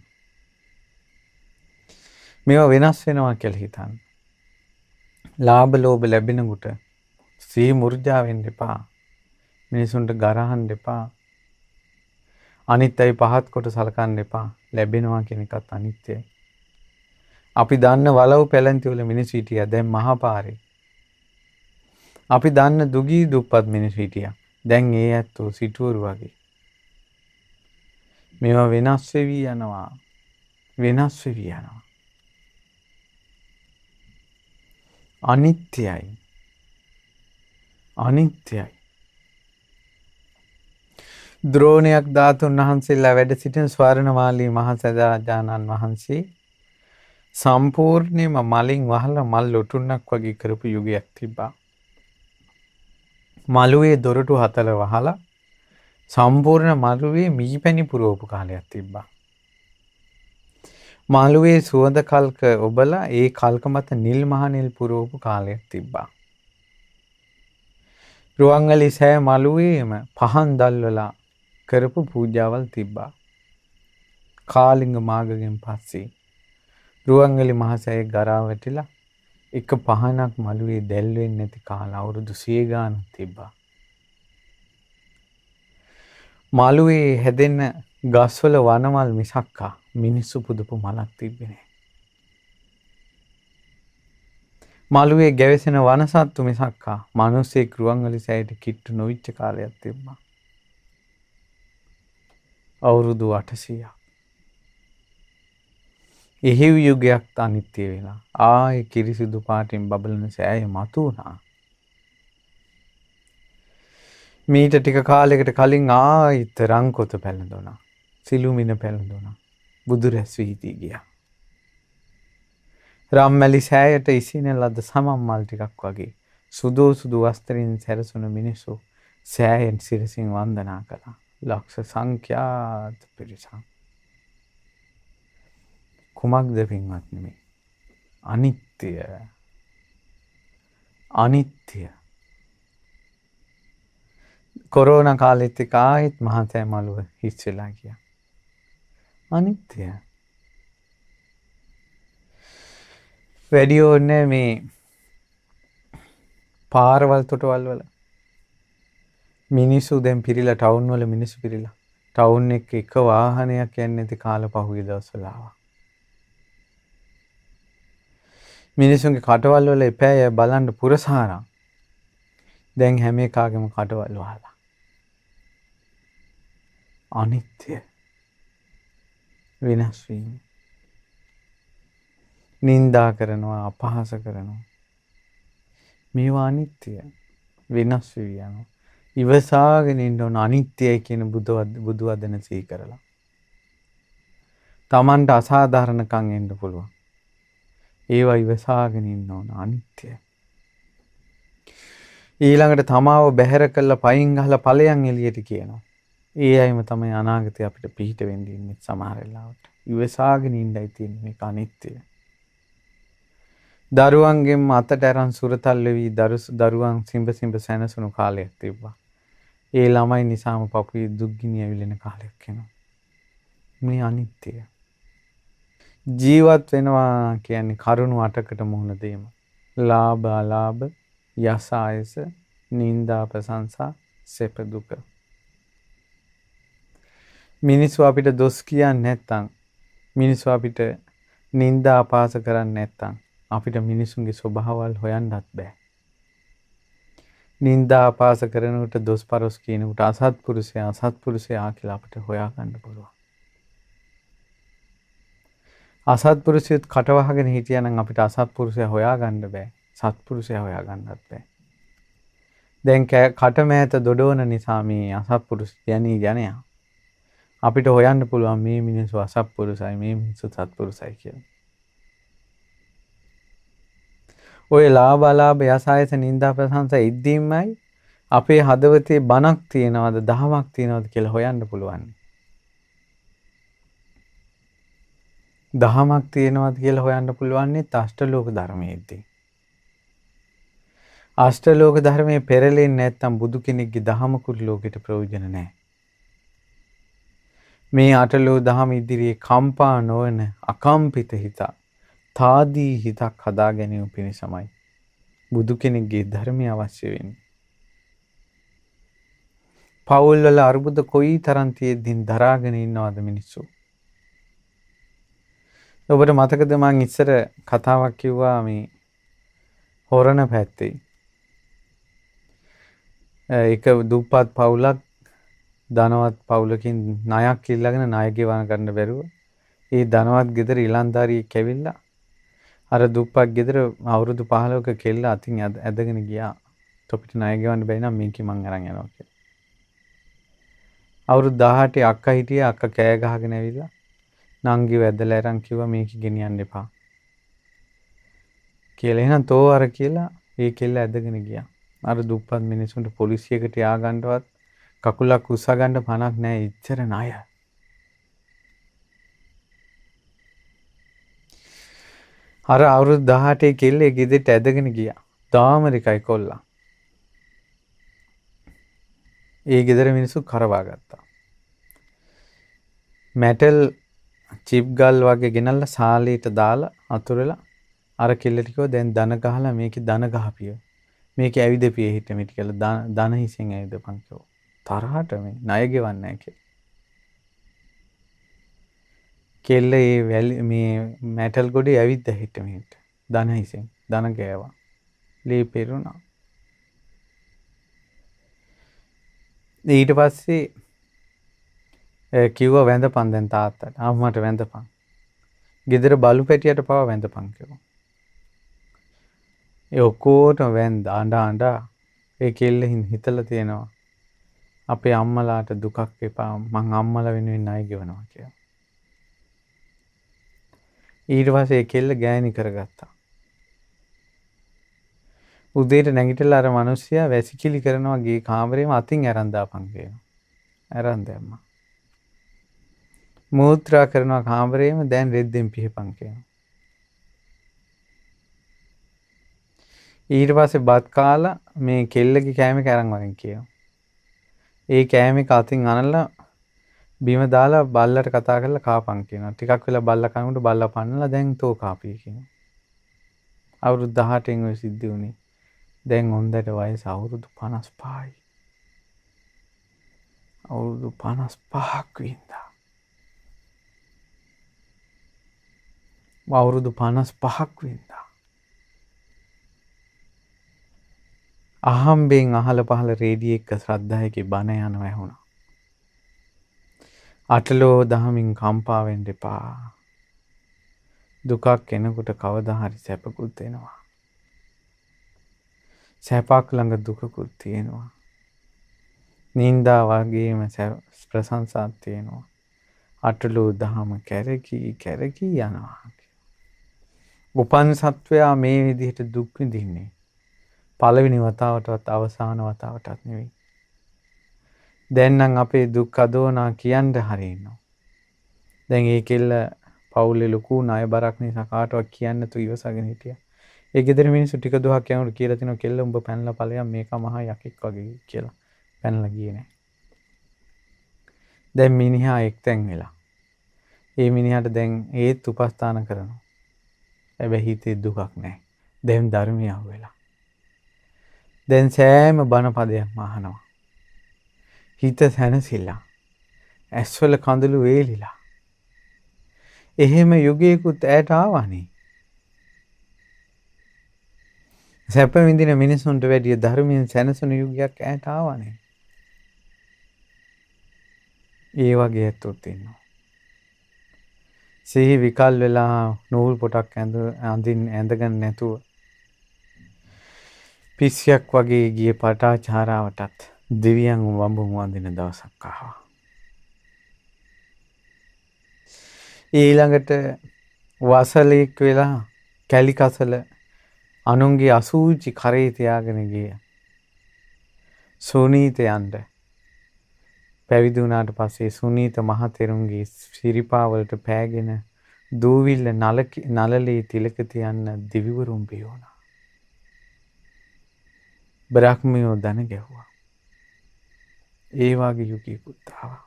Speaker 1: මේවා වෙනස් වෙනවා කියලා හිතන්න. ලාභ ලෝභ ලැබෙනකොට සිහි මුර්ජා වෙන්න එපා. මිනිසුන්ට ගරහන්න එපා. අනිත්‍යයි පහත් කොට සලකන්න එපා. ලැබෙනවා කියන එකත් අනිත්‍යයි. අපි දන්න වලව් පැලැන්ති වල මිනිස්සු හිටියා දැන් මහපාරේ. අපි දන්න දුගී දුප්පත් මිනිස්සු හිටියා. දැන් ඒ ඇත්තෝ සිටුවරු වගේ. මේවා වෙනස් වෙවි යනවා. වෙනස් වෙවි යනවා. අනිත්‍යයි. අනිත්‍යයි. ද්‍රෝණයක් ධාතුන් වහන්සේලා වැඩ සිටින ස්වර්ණමාලී මහසදාජානන් වහන්සේ සම්පූර්ණයෙන්ම මලින් වහලා මල් ලොටුන්නක් වගේ කරපු යුගයක් තිබ්බා. මළුවේ දොරටු 4 වහලා සම්පූර්ණ මළුවේ මීපැණි පුරවපු කාලයක් තිබ්බා. මළුවේ සුවඳ කල්ක ඔබලා ඒ කල්ක මත නිල් මහ නිල් පුරවපු කාලයක් තිබ්බා. රුවන්වැලි සෑ මළුවේම පහන් දැල්වලා කරපු පූජාවල් තිබ්බා. කාලිංග මාගගෙන් පස්සේ රුවන්වැලි මහසෑය ගරා වැටිලා එක පහනක් මළුවේ දැල් වෙන්නේ නැති කාල අවුරුදු 100 ගානක් තිබ්බා. මළුවේ හැදෙන ගස්වල වනමල් මිසක්කා මිනිස්සු පුදපු මලක් තිබ්බේ නැහැ. මළුවේ ගැවසෙන වනසත්තු මිසක්කා මිනිස්සෙක් රුවන්වැලි සෑයට කිට්ටු නොවිච්ච කාලයක් තිබ්බා. අවුරුදු 800ක්. එහිව් යුගයක් අනිත්‍ය වෙලා ආයේ කිරිසිදු පාටින් බබලන සෑය මතු වුණා. මීට ටික කාලයකට කලින් ආයිත් රංකොත පැලඳුණා. සිළුමිණ පැලඳුණා. බුදු රැස් වී ගියා. රාම්මැලි සෑයට ඉසින ලද සමම් මල් ටිකක් වගේ සුදු සුදු වස්ත්‍රයෙන් සැරසුණු මිනිස්සු සෑයෙන් සිරසින් වන්දනා කළා. ලක්ෂ සංඛ්‍යාත පිරිසක්. කුමක්ද පින්වත්නි මේ? අනිත්‍ය. අනිත්‍ය. කොරෝනා කාලෙත් ආයෙත් මහතෑ මළුව හිස් වෙලා ගියා. අනිත්‍ය. වැඩි ඕනේ මේ පාරවල් තොටවල් වල මිනිස්සු දැන් පිරිලා ටවුන් වල මිනිස්සු පිරිලා ටවුන් එක වාහනයක් යන්නේ නැති කාල පහුගිය දවස්වල ආවා. මිනිස්සුන්ගේ කටවල් වල එපෑය බලන්න පුරසාරම්. දැන් හැම එකාගේම කටවල් වහලා. අනිත්‍ය. විනාශ වීම. නින්දා කරනවා අපහාස කරනවා. මේවා අනිත්‍ය. විනාශ වී යනවා. ඉවසාගෙන ඉන්න ඕන අනිත්‍යයි කියන බුදු වදන සිහි කරලා. Tamanට අසාධාරණකම් එන්න පුළුවන්. ඒවා ඉවසාගෙන ඉන්න ඕන අනිත්‍යයි. ඊළඟට තමාව බැහැර කළා පයින් ගහලා ඵලයන් එළියට කියනවා. ඒ අයම තමයි අනාගතේ අපිට පිහිට වෙන්න ඉන්නේ සමහර වෙලාවට. ඉවසාගෙන ඉන්නයි තියෙන්නේ මේක අනිත්‍යය. දරුවන්ගෙන් අතට අරන් සුරතල් වෙවි දරුවන් සිඹ සැනසුණු කාලයක් තිබ්බා. ඒ ළමයි නිසාම පපුවේ දුක්ගිනි ඇවිලෙන කාලයක් එනවා. මේ අනිත්‍යය. ජීවත් වෙනවා කියන්නේ කරුණු 8කට මුහුණ දීම. ලාභ අලාභ, යස ආයස, නිന്ദා ප්‍රශංසා, සැප දුක. මිනිස්සු අපිට දොස් කියන්නේ නැත්තම්, මිනිස්සු අපිට නිന്ദා අපහාස කරන්නේ නැත්තම් අපිට මිනිසුන්ගේ ස්වභාවල් හොයන්නත් බෑ. නින්දා අපාස කරනකොට දොස් පරොස් කියනකොට අසත්පුරුෂයා කියලා අපිට හොයාගන්න පුළුවන්. අසත්පුරුෂයත් කටවහගෙන හිටියනම් අපිට අසත්පුරුෂයා හොයාගන්න බෑ. සත්පුරුෂයා හොයාගන්නත් බෑ. දැන් කට මෑත දොඩවන නිසා මේ අසත්පුරුෂ ජනයා අපිට හොයන්න පුළුවන් මේ මිනිස්සු අසත්පුරුෂයි මේ මිනිස්සු සත්පුරුෂයි කියලා. ඔය ලාභ යසායස නින්දා ප්‍රශංසා ඉද්දීමයි අපේ හදවතේ බණක් තියනවද දහමක් තියනවද කියලා හොයන්න පුළුවන්. දහමක් තියනවද කියලා හොයන්න පුළුවන් අෂ්ටලෝක ධර්මයේදී. අෂ්ටලෝක ධර්මයේ පෙරලෙන්නේ නැත්නම් බුදු කෙනෙක්ගේ දහමකුත් ලෝකෙට ප්‍රයෝජන නැහැ. මේ අටලෝ දහම ඉදිරියේ කම්පා නොවන අකම්පිත හිත තාදී හිතක් හදා ගැනීම පිණිසමයි බුදු කෙනෙක්ගේ ධර්මය අවශ්‍ය වෙන්නේ. පවුල් වල අරුබුද කොයි තරම් තියෙද්දි දරාගෙන ඉන්නවද මිනිස්සු? ඔබට මතකද මං ඉස්සර කතාවක් කිව්වා මේ හොරණ පැත්තේ. එක දුප්පත් පවුලක් ධනවත් පවුලකින් ණයක් ඉල්ලගෙන ණය ගෙවන්න ගන්න බැරුව ඒ ධනවත් ගෙදර ඉලන්දාරියෙක් ඇවිල්ලා අර දුප්පත් ගෙදර අවුරුදු 15ක කෙල්ල අතින් ඇදගෙන ගියා. තොපිට ණය ගෙවන්න බැරි නම් මේකේ මං අරන් යනවා කියලා. අවුරුදු 18 අක්කා හිටියේ අක්කා කෑ ගහගෙන ඇවිල්ලා නංගිව ඇදලා අරන් කිව්වා මේක ගෙනියන්න එපා. කියලා එහෙනම් තෝ අර කියලා ඒ කෙල්ල ඇදගෙන ගියා. අර දුප්පත් මිනිසුන්ට පොලිසියකට යාගන්නවත් කකුලක් උස්සා ගන්න පණක් නැහැ ඉච්චර ණය. අර අවුරුදු 18 කෙල්ලේ ගෙදරට ඇදගෙන ගියා. දාමරිකයි කොල්ලා. ඒ ගෙදර මිනිස්සු කරවා ගත්තා. මෙටල් චිප් ගල් වගේ ගෙනල්ලා සාලේට දාලා අතුරලා අර කෙල්ලට කිව්වා දැන් දන ගහලා මේකේ දන ගහපිය. මේකේ ඇවිදපිය හිට මිට කියලා දන හිසෙන් ඇවිදපන් කිව්වා. තරහට මේ ණය ගෙවන්නේ නැහැ කියලා. කෙල්ල මේ මැටල් ගොඩේ ඇවිද්ද හිට මෙහෙට. දන හිසෙන් දන ගෑවා. ලී පෙරුණා. ඊට පස්සේ කිව්වා වැඳපන් දැන් තාත්තට. අම්මට වැඳපන්. ගෙදර බලු පැටියට පවා වැඳපන් කිව්වා. ඒ ඔක්කොටම වැඳ අඬ ඒ කෙල්ලෙන් හිතලා තියෙනවා අපේ අම්මලාට දුකක් එපා මං අම්මලා වෙනුවෙන් ණය ගෙවනවා කියලා. ඊට පස්සේ ඒ කෙල්ල ගෑණි කරගත්තා. උදේට නැගිටලා අර මිනිස්සයා වැසිකිලි කරනවා ගේ කාමරේම අතින් අරන් දාපන් කියනවා. අරන් දැම්මා. මූත්‍රා කරනවා කාමරේම දැන් රෙද්දෙන් පිහපන් කියනවා. ඊට පස්සේ බත් කාලා මේ කෙල්ලගේ කෑමක අරන් වරින් කියනවා. ඒ කෑමක අතින් අනලා බිම දාලා බල්ලට කතා කරලා කාපන් කියනවා. ටිකක් වෙලා බල්ලා කනකොට බල්ලා පන්නලා දැන් තෝ කාපී කියනවා. අවුරුදු 18න් ඔය සිද්ධ වුණේ. දැන් හොඳට වයස අවුරුදු 55යි. අවුරුදු 55ක් වින්දා. අවුරුදු 55ක් වින්දා. අහම්බෙන් අහල පහල රේඩියෝ එක ශ්‍රද්ධායකේ බණ යනවා ඇහුණා. අටලෝ දහමින් කම්පා වෙන්න එපා. දුකක් එනකොට කවදා හරි සැපකුත් එනවා. සැපක් ළඟ දුකකුත් තියෙනවා. නින්දා වගේම ප්‍රශංසාවක් තියෙනවා. අටලෝ දහම කැරකි යනවා. උපන් සත්වයා මේ විදිහට දුක් විඳින්නේ පළවෙනි වතාවටවත් අවසාන වතාවටත් නෙවෙයි. දැන් නම් අපේ දුක් අදෝනා කියන්න හරිනවා. දැන් ඒ කෙල්ල පවුලේ ලොකු ණය බරක් නිසා කාටවත් කියන්න තු ඉවසගෙන හිටියා. ඒ ගෙදර මිනිස්සු ටික දුහක් යනකොට කියලා තිනවා කෙල්ල උඹ පැනලා ඵලයන් මේක මහා යකෙක් වගේ කියලා. පැනලා ගියේ නැහැ. දැන් මිනිහා එක්තැන් වෙලා. ඒ මිනිහාට දැන් ඒත් උපස්ථාන කරනවා. හැබැයි හිතේ දුකක් නැහැ. දැන් ධර්මය අහුවෙලා. දැන් සෑම බණ පදයක්ම අහනවා. හිත සැනසෙලා. ඇස්වල කඳුළු වේලිලා. එහෙම යුගයකුත් ඈට ආවනේ. සැප විඳින මිනිසුන්ට වැඩිය ධර්මයෙන් සැනසුණු යුගයක් ඈට ආවනේ. ඒ වගේ ඇත්තොත් ඉන්නවා. සිහි විකල් වෙලා නූල් පොටක් ඇඳගෙන නැතුව පිස්සියක් වගේ ගිය පටාචාරාවටත් දෙවියන් වඹුන් වඳින දවසක් ආවා. ඊළඟට වසලෙක් වෙලා කැලිකසල අනුන්ගේ අසූචි කරේ තියාගෙන ගිය සුනීතයන්ට පැවිදි වුණාට පස්සේ සුනීත මහතෙරුන්ගේ සිරිපාවලට පෑගෙන දූවිල්ල නලලේ තිලක තියන්න දිවිවරුන් බිය වුණා. බ්‍රහ්මයෝ දන ගැහුවා. ඒ වගේ යුගයකුත් ආවා.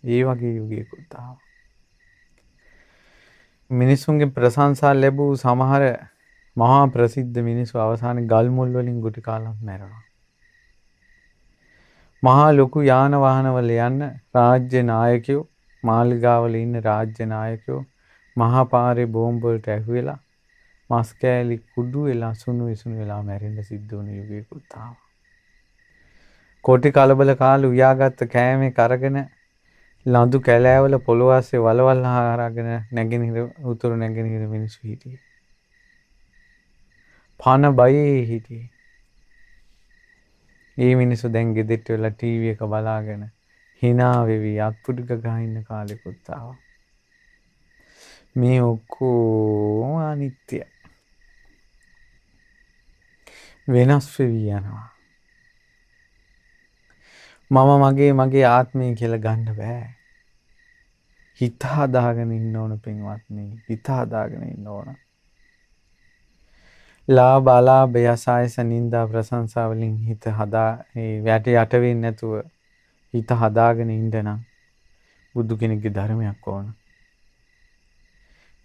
Speaker 1: ඒ වගේ යුගයකුත් ආවා. මිනිසුන්ගේ ප්‍රශංසා ලැබූ සමහර මහා ප්‍රසිද්ධ මිනිස්සු අවසානයේ ගල් මුල් වලින් ගුටි කාලා මැරෙනවා. මහා ලොකු යාන වාහනවල යන රාජ්‍ය නායකයෝ මාලිගාවල ඉන්න රාජ්‍ය නායකයෝ මහා පාරේ බෝම්බ වලට ඇහුවෙලා මස් කෑලි කුඩු වෙලා සුණු විසුණු වෙලා මැරෙන්න සිද්ධ වුණ යුගයකුත් ආවා. කොටි කලබල කාලේ උයාගත්ත කෑමේ කරගෙන ලඳු කැලෑවල පොළොව ආසේ වලවල් හරගෙන නැගෙනහිර උතුරු නැගෙනහිර මිනිස්සු හිටියේ. පන බයේ හිටියේ. ඒ මිනිස්සු දැන් ගෙදෙට්ට වෙලා ටීවී එක බලාගෙන hina වෙවි අත්පුඩි ගගා ඉන්න කාලෙකුත් ආවා. මේ ඔක්කොම අනිත්‍යයි. වෙනස් වෙවි යනවා. මම මගේ ආත්මය කියලා ගන්න බෑ. හිත හදාගෙන ඉන්න ඕන පින්වත්නි. හිත හදාගෙන ඉන්න ඕන. ලාභ අලාභ යසායස නින්දා ප්‍රශංසා වලින් හිත හදා යට වෙන්නේ නැතුව හිත හදාගෙන ඉන්න නම් බුදු කෙනෙක්ගේ ධර්මයක් ඕන.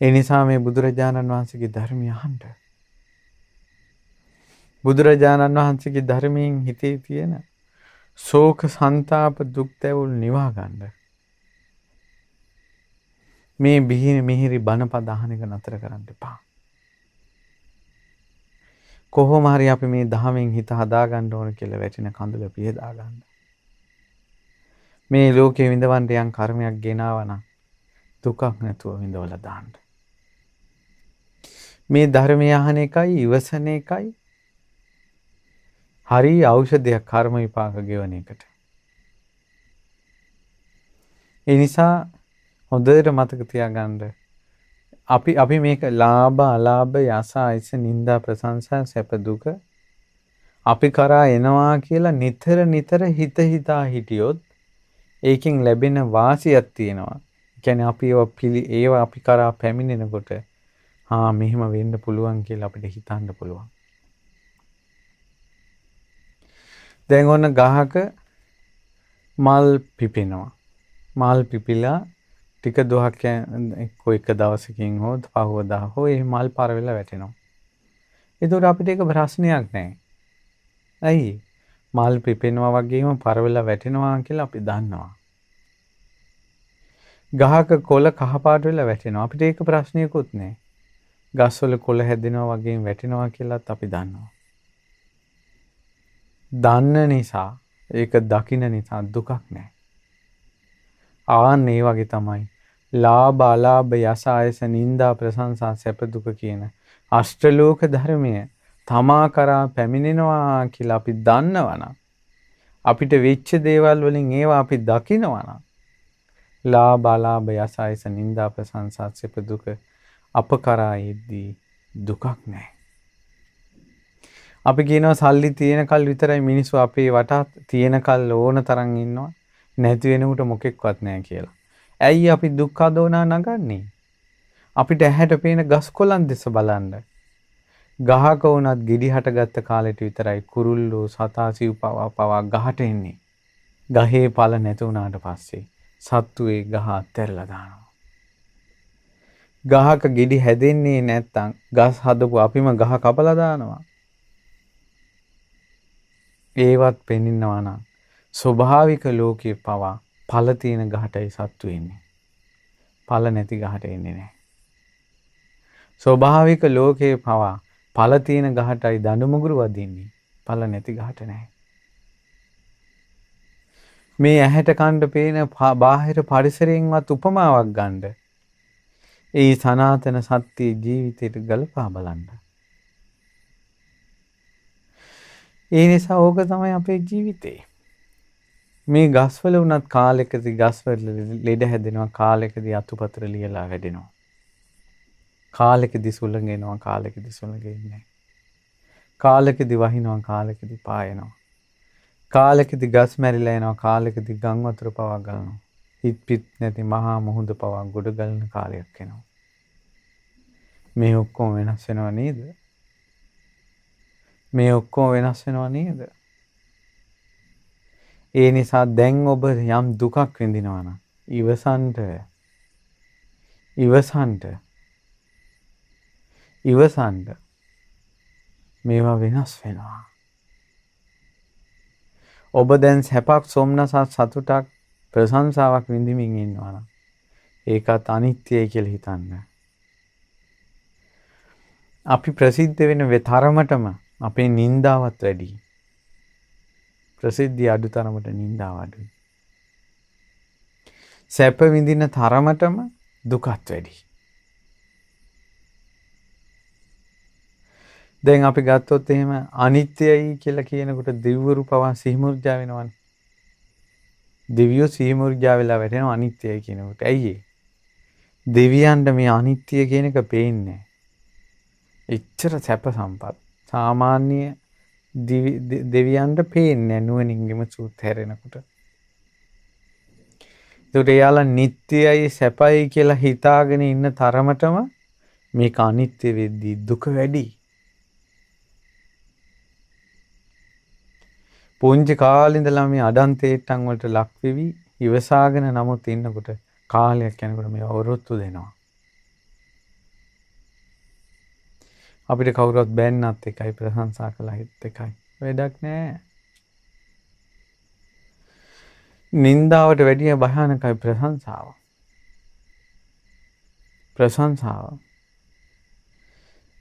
Speaker 1: ඒ නිසා මේ බුදුරජාණන් වහන්සේගේ ධර්මය අහන්න. බුදුරජාණන් වහන්සේගේ ධර්මයෙන් හිතේ තියෙන ශෝක සංතාප දුක් තැවුල් නිවා ගන්න. මේ මිහිරි බණපද අහන එක නතර කරන්න එපා. කොහොම හරි අපි මේ ධහමෙන් හිත හදා ගන්න ඕන කියලා වැටෙන කඳුල පිහදා ගන්න. මේ ලෝකේ විඳවන්න යම් කර්මයක් ගෙනාවා නම් දුකක් නැතුව විඳවලා දාන්න. මේ ධර්මය අහන එකයි ඉවසන එකයි හරි ඖෂධයක් කර්ම විපාක ගෙවන එකට. ඒ නිසා හොඳට මතක තියාගන්න අපි මේක ලාභ අලාභ යස අයස නිന്ദා ප්‍රශංසා සැප දුක අපි කරා එනවා කියලා නිතර හිතා හිටියොත් ඒකෙන් ලැබෙන වාසියක් තියෙනවා. කියන්නේ අපි ඒවා අපි කරා පැමිණෙනකොට මෙහෙම වෙන්න පුළුවන් කියලා අපිට හිතන්න පුළුවන්. දැන් ඔන්න ගහක මල් පිපෙනවා. මල් පිපිලා ටික දොහක් එක දවසකින් හෝ පහුවදා හෝ ඒ මල් පාර වෙලා වැටෙනවා. ඒතකොට අපිට ඒක ප්‍රශ්නයක් නැහැ. ඇයි? මල් පිපෙනවා වගේම පාර වෙලා වැටෙනවා කියලා අපි දන්නවා. ගහක කොළ කහපාට වෙලා වැටෙනවා. අපිට ඒක ප්‍රශ්නයකුත් නැහැ. ගස්වල කොළ හැදෙනවා වගේම වැටෙනවා කියලාත් අපි දන්නවා. දන්න නිසා ඒක දකින්න නිසා දුකක් නැහැ. ආන් ඒ වගේ තමයි ලාභ අලාභ යස ආයස නිന്ദා ප්‍රශංසා සැප දුක කියන අෂ්ටලෝක ධර්මය තමා කරා පැමිණෙනවා කියලා අපි දන්නවනම් අපිට වෙච්ච දේවල් වලින් ඒවා අපි දකිනවනම් ලාභ අලාභ යස ආයස නිന്ദා ප්‍රශංසා සැප දුක අප කරා එද්දී දුකක් නැහැ. අපි කියනවා සල්ලි තියෙන කල් විතරයි මිනිස්සු අපේ වටා තියෙන කල් ඕන තරම් ඉන්නවා. නැති වෙනකොට මොකෙක්වත් නැහැ කියලා. ඇයි අපි දුක් අදෝනා නගන්නේ? අපිට ඇහැට පේන ගස් කොළන් දෙස බලන්න. ගහක වුණත් ගෙඩි හටගත්ත කාලෙට විතරයි කුරුල්ලෝ සතා සිව්පවා පවා ගහට එන්නේ. ගහේ පළ නැති වුණාට පස්සේ සත්තු ඒ ගහ අත්හැරලා දානවා. ගහක ගෙඩි හැදෙන්නේ නැත්තම් ගස් හදපු අපිම ගහ කපලා දානවා. ඒවත් පෙන්වනවා නම් ස්වභාවික ලෝකයේ පවා ඵල තියෙන ගහටයි සත්තු එන්නේ. ඵල නැති ගහට එන්නේ නැහැ. ස්වභාවික ලෝකයේ පවා ඵල තියෙන ගහටයි දඬු මුගුරු වදින්නේ. ඵල නැති ගහට නැහැ. මේ ඇහැට කණ්ඩ පේන බාහිර පරිසරයෙන්වත් උපමාවක් ගන්න. ඒ සනාතන සත්‍ය ජීවිතයට ගලපා බලන්න. ඒ නිසා ඕක තමයි අපේ ජීවිතේ. මේ ගස්වල උනත් කාලෙකදී ගස්වල ලෙඩ හැදෙනවා, කාලෙකදී අතුපතර ලියලා වැඩෙනවා. කාලෙකදී සුළඟ එනවා, කාලෙකදී සුළඟ එන්නේ නැහැ. කාලෙකදී වහිනවා, කාලෙකදී පායනවා. කාලෙකදී ගස් මැරිලා යනවා, කාලෙකදී ගම් වතුර පවා ගලනවා. හිත් පිට නැති මහා මුහුද පවා ගොඩ ගලන කාලයක් එනවා. මේ ඔක්කොම වෙනස් වෙනව නේද? මේ ඔක්කොම වෙනස් වෙනව නේද? ඒ නිසා දැන් ඔබ යම් දුකක් විඳිනවා නම් ඉවසන්ට මේවා වෙනස් වෙනවා. ඔබ දැන් සැපක්, සොම්නසක්, සතුටක්, ප්‍රශංසාවක් විඳින්මින් ඉන්නවා නම් ඒකත් අනිත්‍යයි කියලා හිතන්න. අපි ප්‍රසිද්ධ වෙන තරමටම අපේ නින්දාවත් වැඩි. ප්‍රසිද්ධිය අඩු තරමට නින්දාව අඩුයි. සැප විඳින තරමටම දුකත් වැඩි. දැන් අපි ගත්තොත් එහෙම අනිත්‍යයි කියලා කියනකොට දෙවිවරු පවා සිහිමුර්ජා වෙනවනේ. දෙවියෝ සිහිමුර්ජා වෙලා වැටෙනවා අනිත්‍යයි කියනකොට. ඇයි ඒ? දෙවියන්ට මේ අනිත්‍ය කියන එක පේන්නේ නැහැ. එච්චර සැප සම්පත් සාමාන්‍ය දෙවියන්ට පේන්නේ නුවණින්ගෙම සූත් හැරෙනකොට. ඒකට එයාලා නිට්ටයයි සැපයි කියලා හිතාගෙන ඉන්න තරමටම මේක අනිත්‍ය වෙද්දී දුක වැඩි. පුංචි කාලේ ඉඳලා මේ අඩන්තේට්ටම් වලට ලක් වෙවි ඉවසාගෙන නමුත් ඉන්නකොට කාලයක් යනකොට මේ වරොත්තු දෙනවා. අපිට කවුරුත් බැන්නත් එකයි, ප්‍රශංසා කළාත් එකයි. වැඩක් නැහැ. නින්දාවට වැඩිය භයානකයි ප්‍රශංසාව.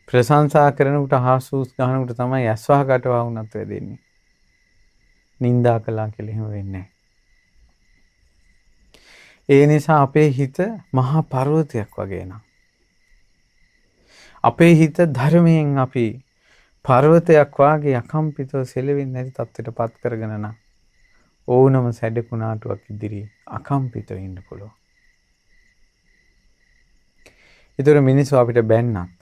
Speaker 1: ප්‍රශංසා කරනකොට හාස්ූස් ගන්නකොට තමයි ඇස්වහ කටවා වුණත් වෙදෙන්නේ. නින්දා කළා කියලා එහෙම වෙන්නේ නැහැ. ඒ නිසා අපේ හිත මහා පර්වතයක් වගේ නං. අපේ හිත ධර්මයෙන් අපි පර්වතයක් වාගේ අකම්පිතව සෙලවෙන්නේ නැති තත්ත්වයට පත් කරගෙන නම් ඕනම සැඩකුණාටුවක් ඉදිරියේ අකම්පිතව ඉන්න පුළුවන්. ඒතර මිනිස්සු අපිට බැන්නත්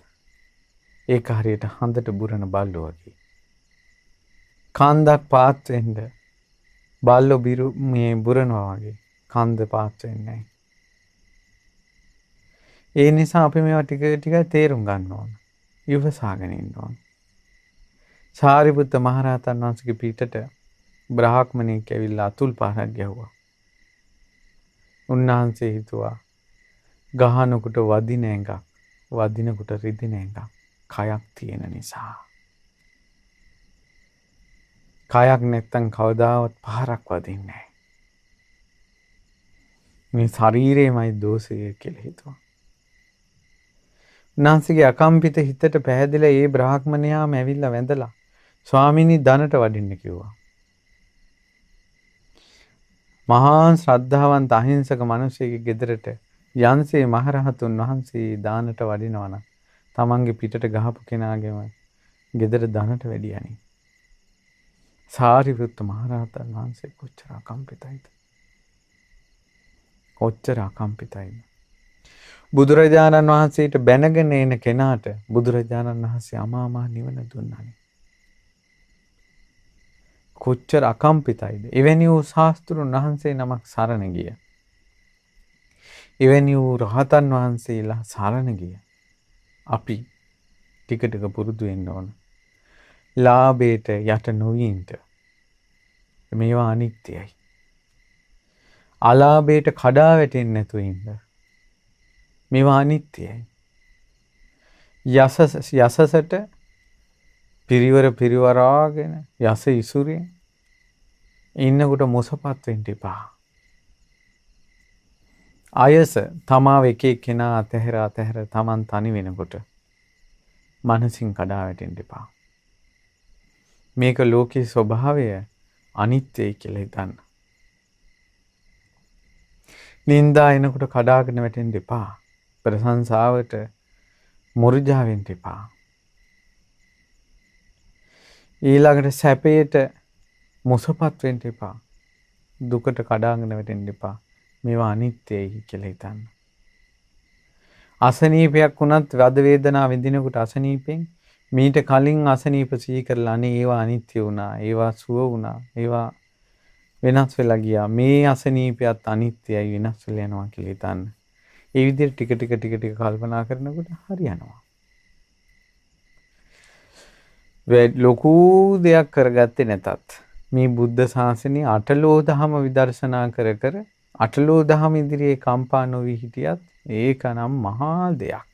Speaker 1: ඒක හරියට හඳට බුරන බල්ලෝ වගේ. කන්දක් පාත් වෙන්න බල්ලෝ මේ බුරනවා වගේ කන්ද පාත් වෙන්නේ නැහැ. ඒ නිසා අපි මේවා ටික ටික තේරුම් ගන්න ඕන. ඉවසාගෙන ඉන්න ඕන. සාරිපුත්ත මහරහතන් වහන්සේගේ පිටට බ්‍රාහ්මණෙක් ඇවිල්ලා අතුල් පාරක් ගැහුවා. උන්වහන්සේ හිතුවා ගහනකොට වදින එකක්, වදිනකොට රිදෙන එකක් කයක් තියෙන නිසා. කයක් නැත්තම් කවදාවත් පාරක් වදින්නේ නැහැ. මේ ශරීරයමයි දෝෂය කියලා හිතුවා. උන්වහන්සේගේ අකම්පිත හිතට පැහැදිලා ඒ බ්‍රාහ්මණයාම ඇවිල්ලා වැඳලා ස්වාමීනි දනට වඩින්න කිව්වා. මහා ශ්‍රද්ධාවන්ත අහිංසක මිනිසෙකුගේ ගෙදරට යන්සේ මහරහතුන් වහන්සේ දානට වඩිනවා නම් තමන්ගේ පිටට ගහපු කෙනාගේම ගෙදර දනට වැඩියනි. සාරිපුත්ත මහරහතන් වහන්සේ කොච්චර අකම්පිතයිද? කොච්චර අකම්පිතයිද? බුදුරජාණන් වහන්සේට බැනගෙන එන කෙනාට බුදුරජාණන් වහන්සේ අමා මහ නිවන දුන්නානේ. කොච්චර අකම්පිතයිද? එවැනි වූ ශාස්ත්‍රුන් වහන්සේ නමක් සරණ ගිය. එවැනි වූ රහතන් වහන්සේලා සරණ ගිය. අපි ටික ටික පුරුදු වෙන්න ඕන. ලාභයට යට නොවීන්ට. මේවා අනිත්‍යයි. අලාභයට කඩා වැටෙන්නේ නැතුව ඉන්න. මේවා අනිත්‍යයි. යසසට පිරිවරාගෙන යස ඉසුරෙන් ඉන්නකොට මොසපත් වෙන්න එපා. අයස තමාව එක එක්කෙනා අතහැර තමන් තනි වෙනකොට මනසින් කඩා වැටෙන්න එපා. මේක ලෝකේ ස්වභාවය අනිත්‍යයි කියලා හිතන්න. නින්දා එනකොට කඩාගෙන වැටෙන්න එපා. ප්‍රශංසාවට මුර්ජා වෙන්න එපා. ඊළඟට සැපයට මුසපත් වෙන්න එපා. දුකට කඩාගෙන වැටෙන්න එපා. මේවා අනිත්‍යයි කියලා හිතන්න. අසනීපයක් වුණත් වද වේදනා විඳිනකොට අසනීපෙන් මීට කලින් අසනීප සිහි කරලා අනේ ඒවා අනිත්‍ය වුණා, ඒවා සුව වුණා, ඒවා වෙනස් වෙලා ගියා. මේ අසනීපයත් අනිත්‍යයි, වෙනස් වෙලා යනවා කියලා හිතන්න. ඒ විදිහට ටික ටික කල්පනා කරනකොට හරියනවා. ලොකු දෙයක් කරගත්තේ නැතත් මේ බුද්ධ ශාසනය අටලෝ දහම විදර්ශනා කර කර අටලෝ දහම ඉදිරියේ කම්පා නොවි හිටියත් ඒකනම් මහා දෙයක්.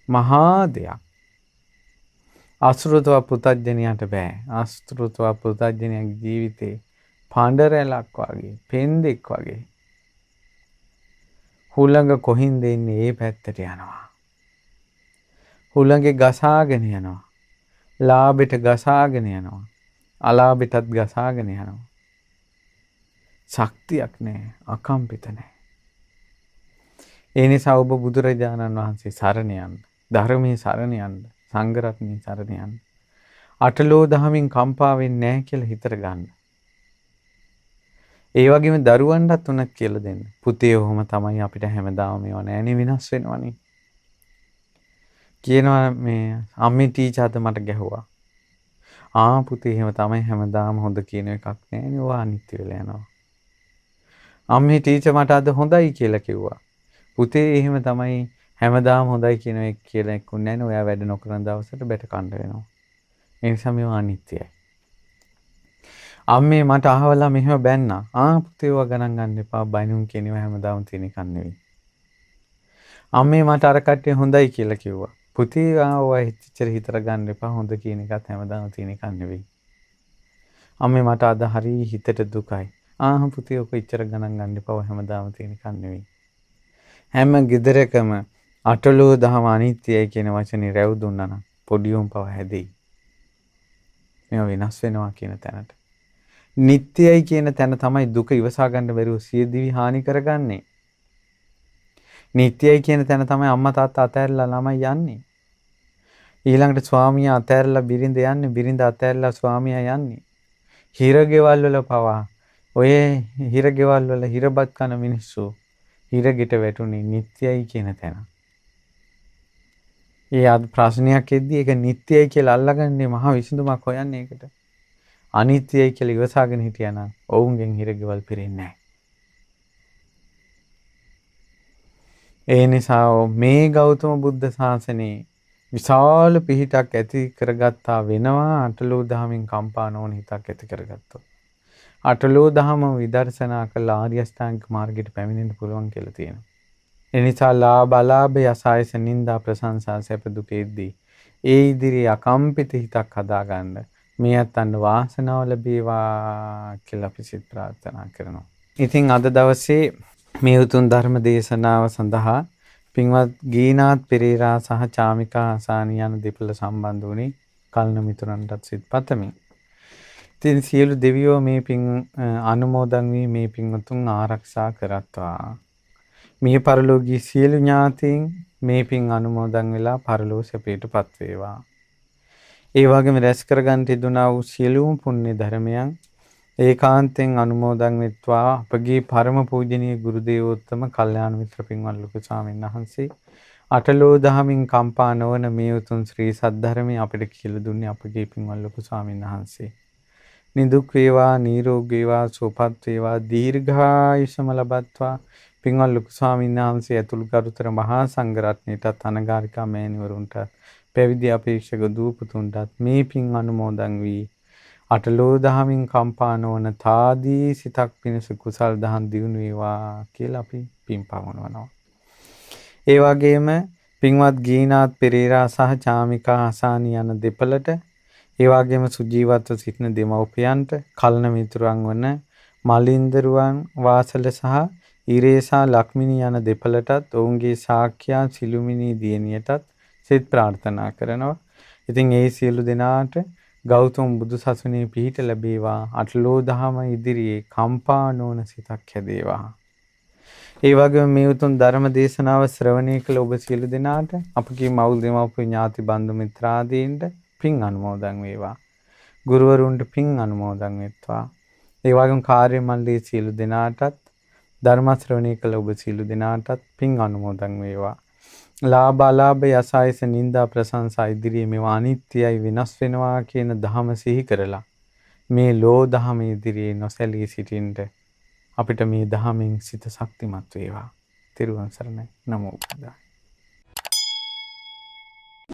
Speaker 1: මහා දෙයක්. අසෘතව පුතඥයාට බෑ. අසෘතව පුතඥයාගේ ජීවිතේ පාණ්ඩරැලක් වගේ, පෙන්දෙක් වගේ. හුළඟ කොහින්ද එන්නේ ඒ පැත්තට යනවා. හුළඟේ ගසාගෙන යනවා. ලාභෙට ගසාගෙන යනවා. අලාභෙටත් ගසාගෙන යනවා. ශක්තියක් නැහැ, අකම්පිත නැහැ. ඒ නිසා ඔබ බුදුරජාණන් වහන්සේ සරණ යන්න, ධර්මයේ සරණ යන්න, සංඝ රත්නයේ සරණ යන්න. අටලෝ දහමින් කම්පා වෙන්නේ නැහැ කියලා හිතර ගන්න. ඒ වගේම දරුවන්ටත් උනත් කියලා දෙන්න. පුතේ ඔහොම තමයි අපිට හැමදාම මේවා නෑනේ වෙනස් වෙනවනේ. කියනවා මේ අම්මේ ටීචර්ද මට ගැහුවා. පුතේ එහෙම තමයි හැමදාම හොඳ කියන එකක් නෑනේ. ඔවා අනිත්‍ය වෙලා යනවා. අම්මේ ටීචර් මට අද හොඳයි කියලා කිව්වා. පුතේ එහෙම තමයි හැමදාම හොඳයි කියන එක කියලා එක්කුන්නේ නෑනේ. ඔයා වැඩ නොකරන දවසට බැට කන්න වෙනවා. ඒ නිසා මේවා අනිත්‍යයි. අම්මේ මට අහවලා මෙහෙම බැන්නා. පුතේ ඔයා ගණන් ගන්න එපා. බයිනුම් කියනවා හැමදාම තියෙන එකක් නෙවෙයි. අම්මේ මට අර කට්ටිය හොඳයි කියලා කිව්වා. පුතේ ඔයා හිතච්චර හිතර ගන්න එපා. හොඳ කියන එකත් හැමදාම තියෙන එකක් නෙවෙයි. අම්මේ මට අද හරි හිතට දුකයි. පුතේ ඔක ඉච්චර ගණන් ගන්න එපා. හැමදාම තියෙන එකක් නෙවෙයි. හැම ගෙදරකම අටලෝ දහම අනිත්‍යයි කියන වචනේ රැව් දුන්නා නම් පොඩි උන් පව හැදෙයි. මේවා වෙනස් වෙනවා කියන තැනට. නිට්ටයයි කියන තැන තමයි දුක ඉවසා ගන්න බැරුව සියදිවි හානි කරගන්නේ. නිට්ටයයි කියන තැන තමයි අම්මා තාත්තා අතහැරලා ළමයි යන්නේ. ඊළඟට ස්වාමියා අතහැරලා බිරිඳ යන්නේ, බිරිඳ අතහැරලා ස්වාමියා යන්නේ. හිරගෙවල් වල පවා ඔය හිරගෙවල් වල හිරබත් කන මිනිස්සු හිරගෙට වැටුනේ නිට්ටයයි කියන තැන. අද ප්‍රශ්නයක් එද්දී ඒක නිට්ටයයි කියලා අල්ලගන්නේ මහා විසඳුමක් හොයන්නේ ඒකට. අනිත්‍යයි කියලා ඉවසාගෙන හිටියානම් ඔවුන්ගෙන් හිරගෙවල් පිරෙන්නේ නැහැ. ඒ නිසා මේ ගෞතම බුද්ධ ශාසනයේ විශාල පිහිටක් ඇති කරගත්තා වෙනවා අටලෝ දහමින් කම්පා නොවන හිතක් ඇති කරගත්තොත්. අටලෝ දහම විදර්ශනා කළ ආර්ය අෂ්ටාංගික මාර්ගයට පැමිණෙන්න පුළුවන් කියලා තියෙනවා. ඒ නිසා ලාභ අලාභ යසායස නින්දා ප්‍රශංසා සැප දුක එද්දී ඒ ඉදිරියේ අකම්පිත හිතක් හදාගන්න මේ අතන්න වාසනාව ලැබේවා කියලා අපි සිත ප්‍රාර්ථනා කරනවා. ඉතින් අද දවසේ මේ උතුම් ධර්ම දේශනාව සඳහා පින්වත් ගීනාත් පෙරේරා සහ චාමිකා අසානි යන දෙපළ සම්බන්ධ වුණේ කල්න මිතුරන්ටත් සිත් පතමි. ඉතින් සියලු දෙවියෝ මේ පින් අනුමෝදන් වී මේ පින් උතුම් ආරක්ෂා කරත්වා. මිය පරලෝකී සියලු ඥාතීන් මේ පින් අනුමෝදන් වෙලා පරලෝ සැපයටපත් වේවා. ඒ වගේම රැස් කරගන්න තිබුණා වූ සියලුම පුණ්‍ය ධර්මයන් ඒකාන්තයෙන් අනුමෝදන් වෙත්වා අපගේ පරම පූජනීය ගුරු දේවෝත්තම කල්යාණ මිත්‍ර පින්වත් ලොකු ස්වාමීන් වහන්සේ අටලෝ දහමින් කම්පා නොවන මේ උතුම් ශ්‍රී සද්ධර්මයේ අපිට කියලා දුන්නේ අපගේ පින්වත් ලොකු ස්වාමීන් වහන්සේ. නිදුක් වේවා නිරෝගී වේවා සුවපත් වේවා දීර්ඝායුෂම ලබත්වා පින්වත් ලොකු ස්වාමීන් වහන්සේ ඇතුළු කරුතර මහා සංඝ රත්නයටත් අනගාരികා මෑණිවරුන්ට පැවිදි අපේක්ෂක දූපතුන්ටත් මේ පින් අනුමෝදන් වී අටලෝ දහමින් කම්පා නොවන තාදී සිතක් පිණිස කුසල් දහම් දියුණු වේවා කියලා අපි පින් පවනවනවා. ඒ වගේම පින්වත් ගීනාත් පෙරේරා සහ චාමිකා අසානි යන දෙපළට ඒ වගේම සුජීවත්ව සිටින දෙමව්පියන්ට කල්න මිතුරන් වන මලින්දරුවන් වාසල සහ ඉරේසා ලක්මිනී යන දෙපළටත් ඔවුන්ගේ ශාක්‍යයා සිළුමිණී දියණියටත් සිත ප්‍රාර්ථනා කරනවා. ඉතින් ඒ සියලු දෙනාට ගෞතම බුදු සසුනේ පිහිට ලැබේවා. අටලෝ දහම ඉදිරියේ කම්පා නොවන සිතක් හැදේවා. ඒ වගේම මේ උතුම් ධර්ම දේශනාව ශ්‍රවණය කළ ඔබ සියලු දෙනාට අපගේ මව් දෙමව්පිය ඥාති බන්දු මිත්‍රාදීන්ට පින් අනුමෝදන් වේවා. ගුරුවරුන්ට පින් අනුමෝදන් වෙත්වා. ඒ වගේම කාර්ය මණ්ඩලයේ සියලු දෙනාටත් ධර්ම ශ්‍රවණය කළ ඔබ සියලු දෙනාටත් පින් අනුමෝදන් වේවා. ලාභ අලාභ යසායස නිന്ദා ප්‍රශංසා ඉදිරියේ මේවා අනිත්‍යයි වෙනස් වෙනවා කියන ධහම සිහි කරලා මේ ලෝ ධහම ඉදිරියේ නොසැලී සිටින්න අපිට මේ ධහමෙන් සිත ශක්තිමත් වේවා. තෙරුවන් සරණයි. නමෝ බුද්ධාය.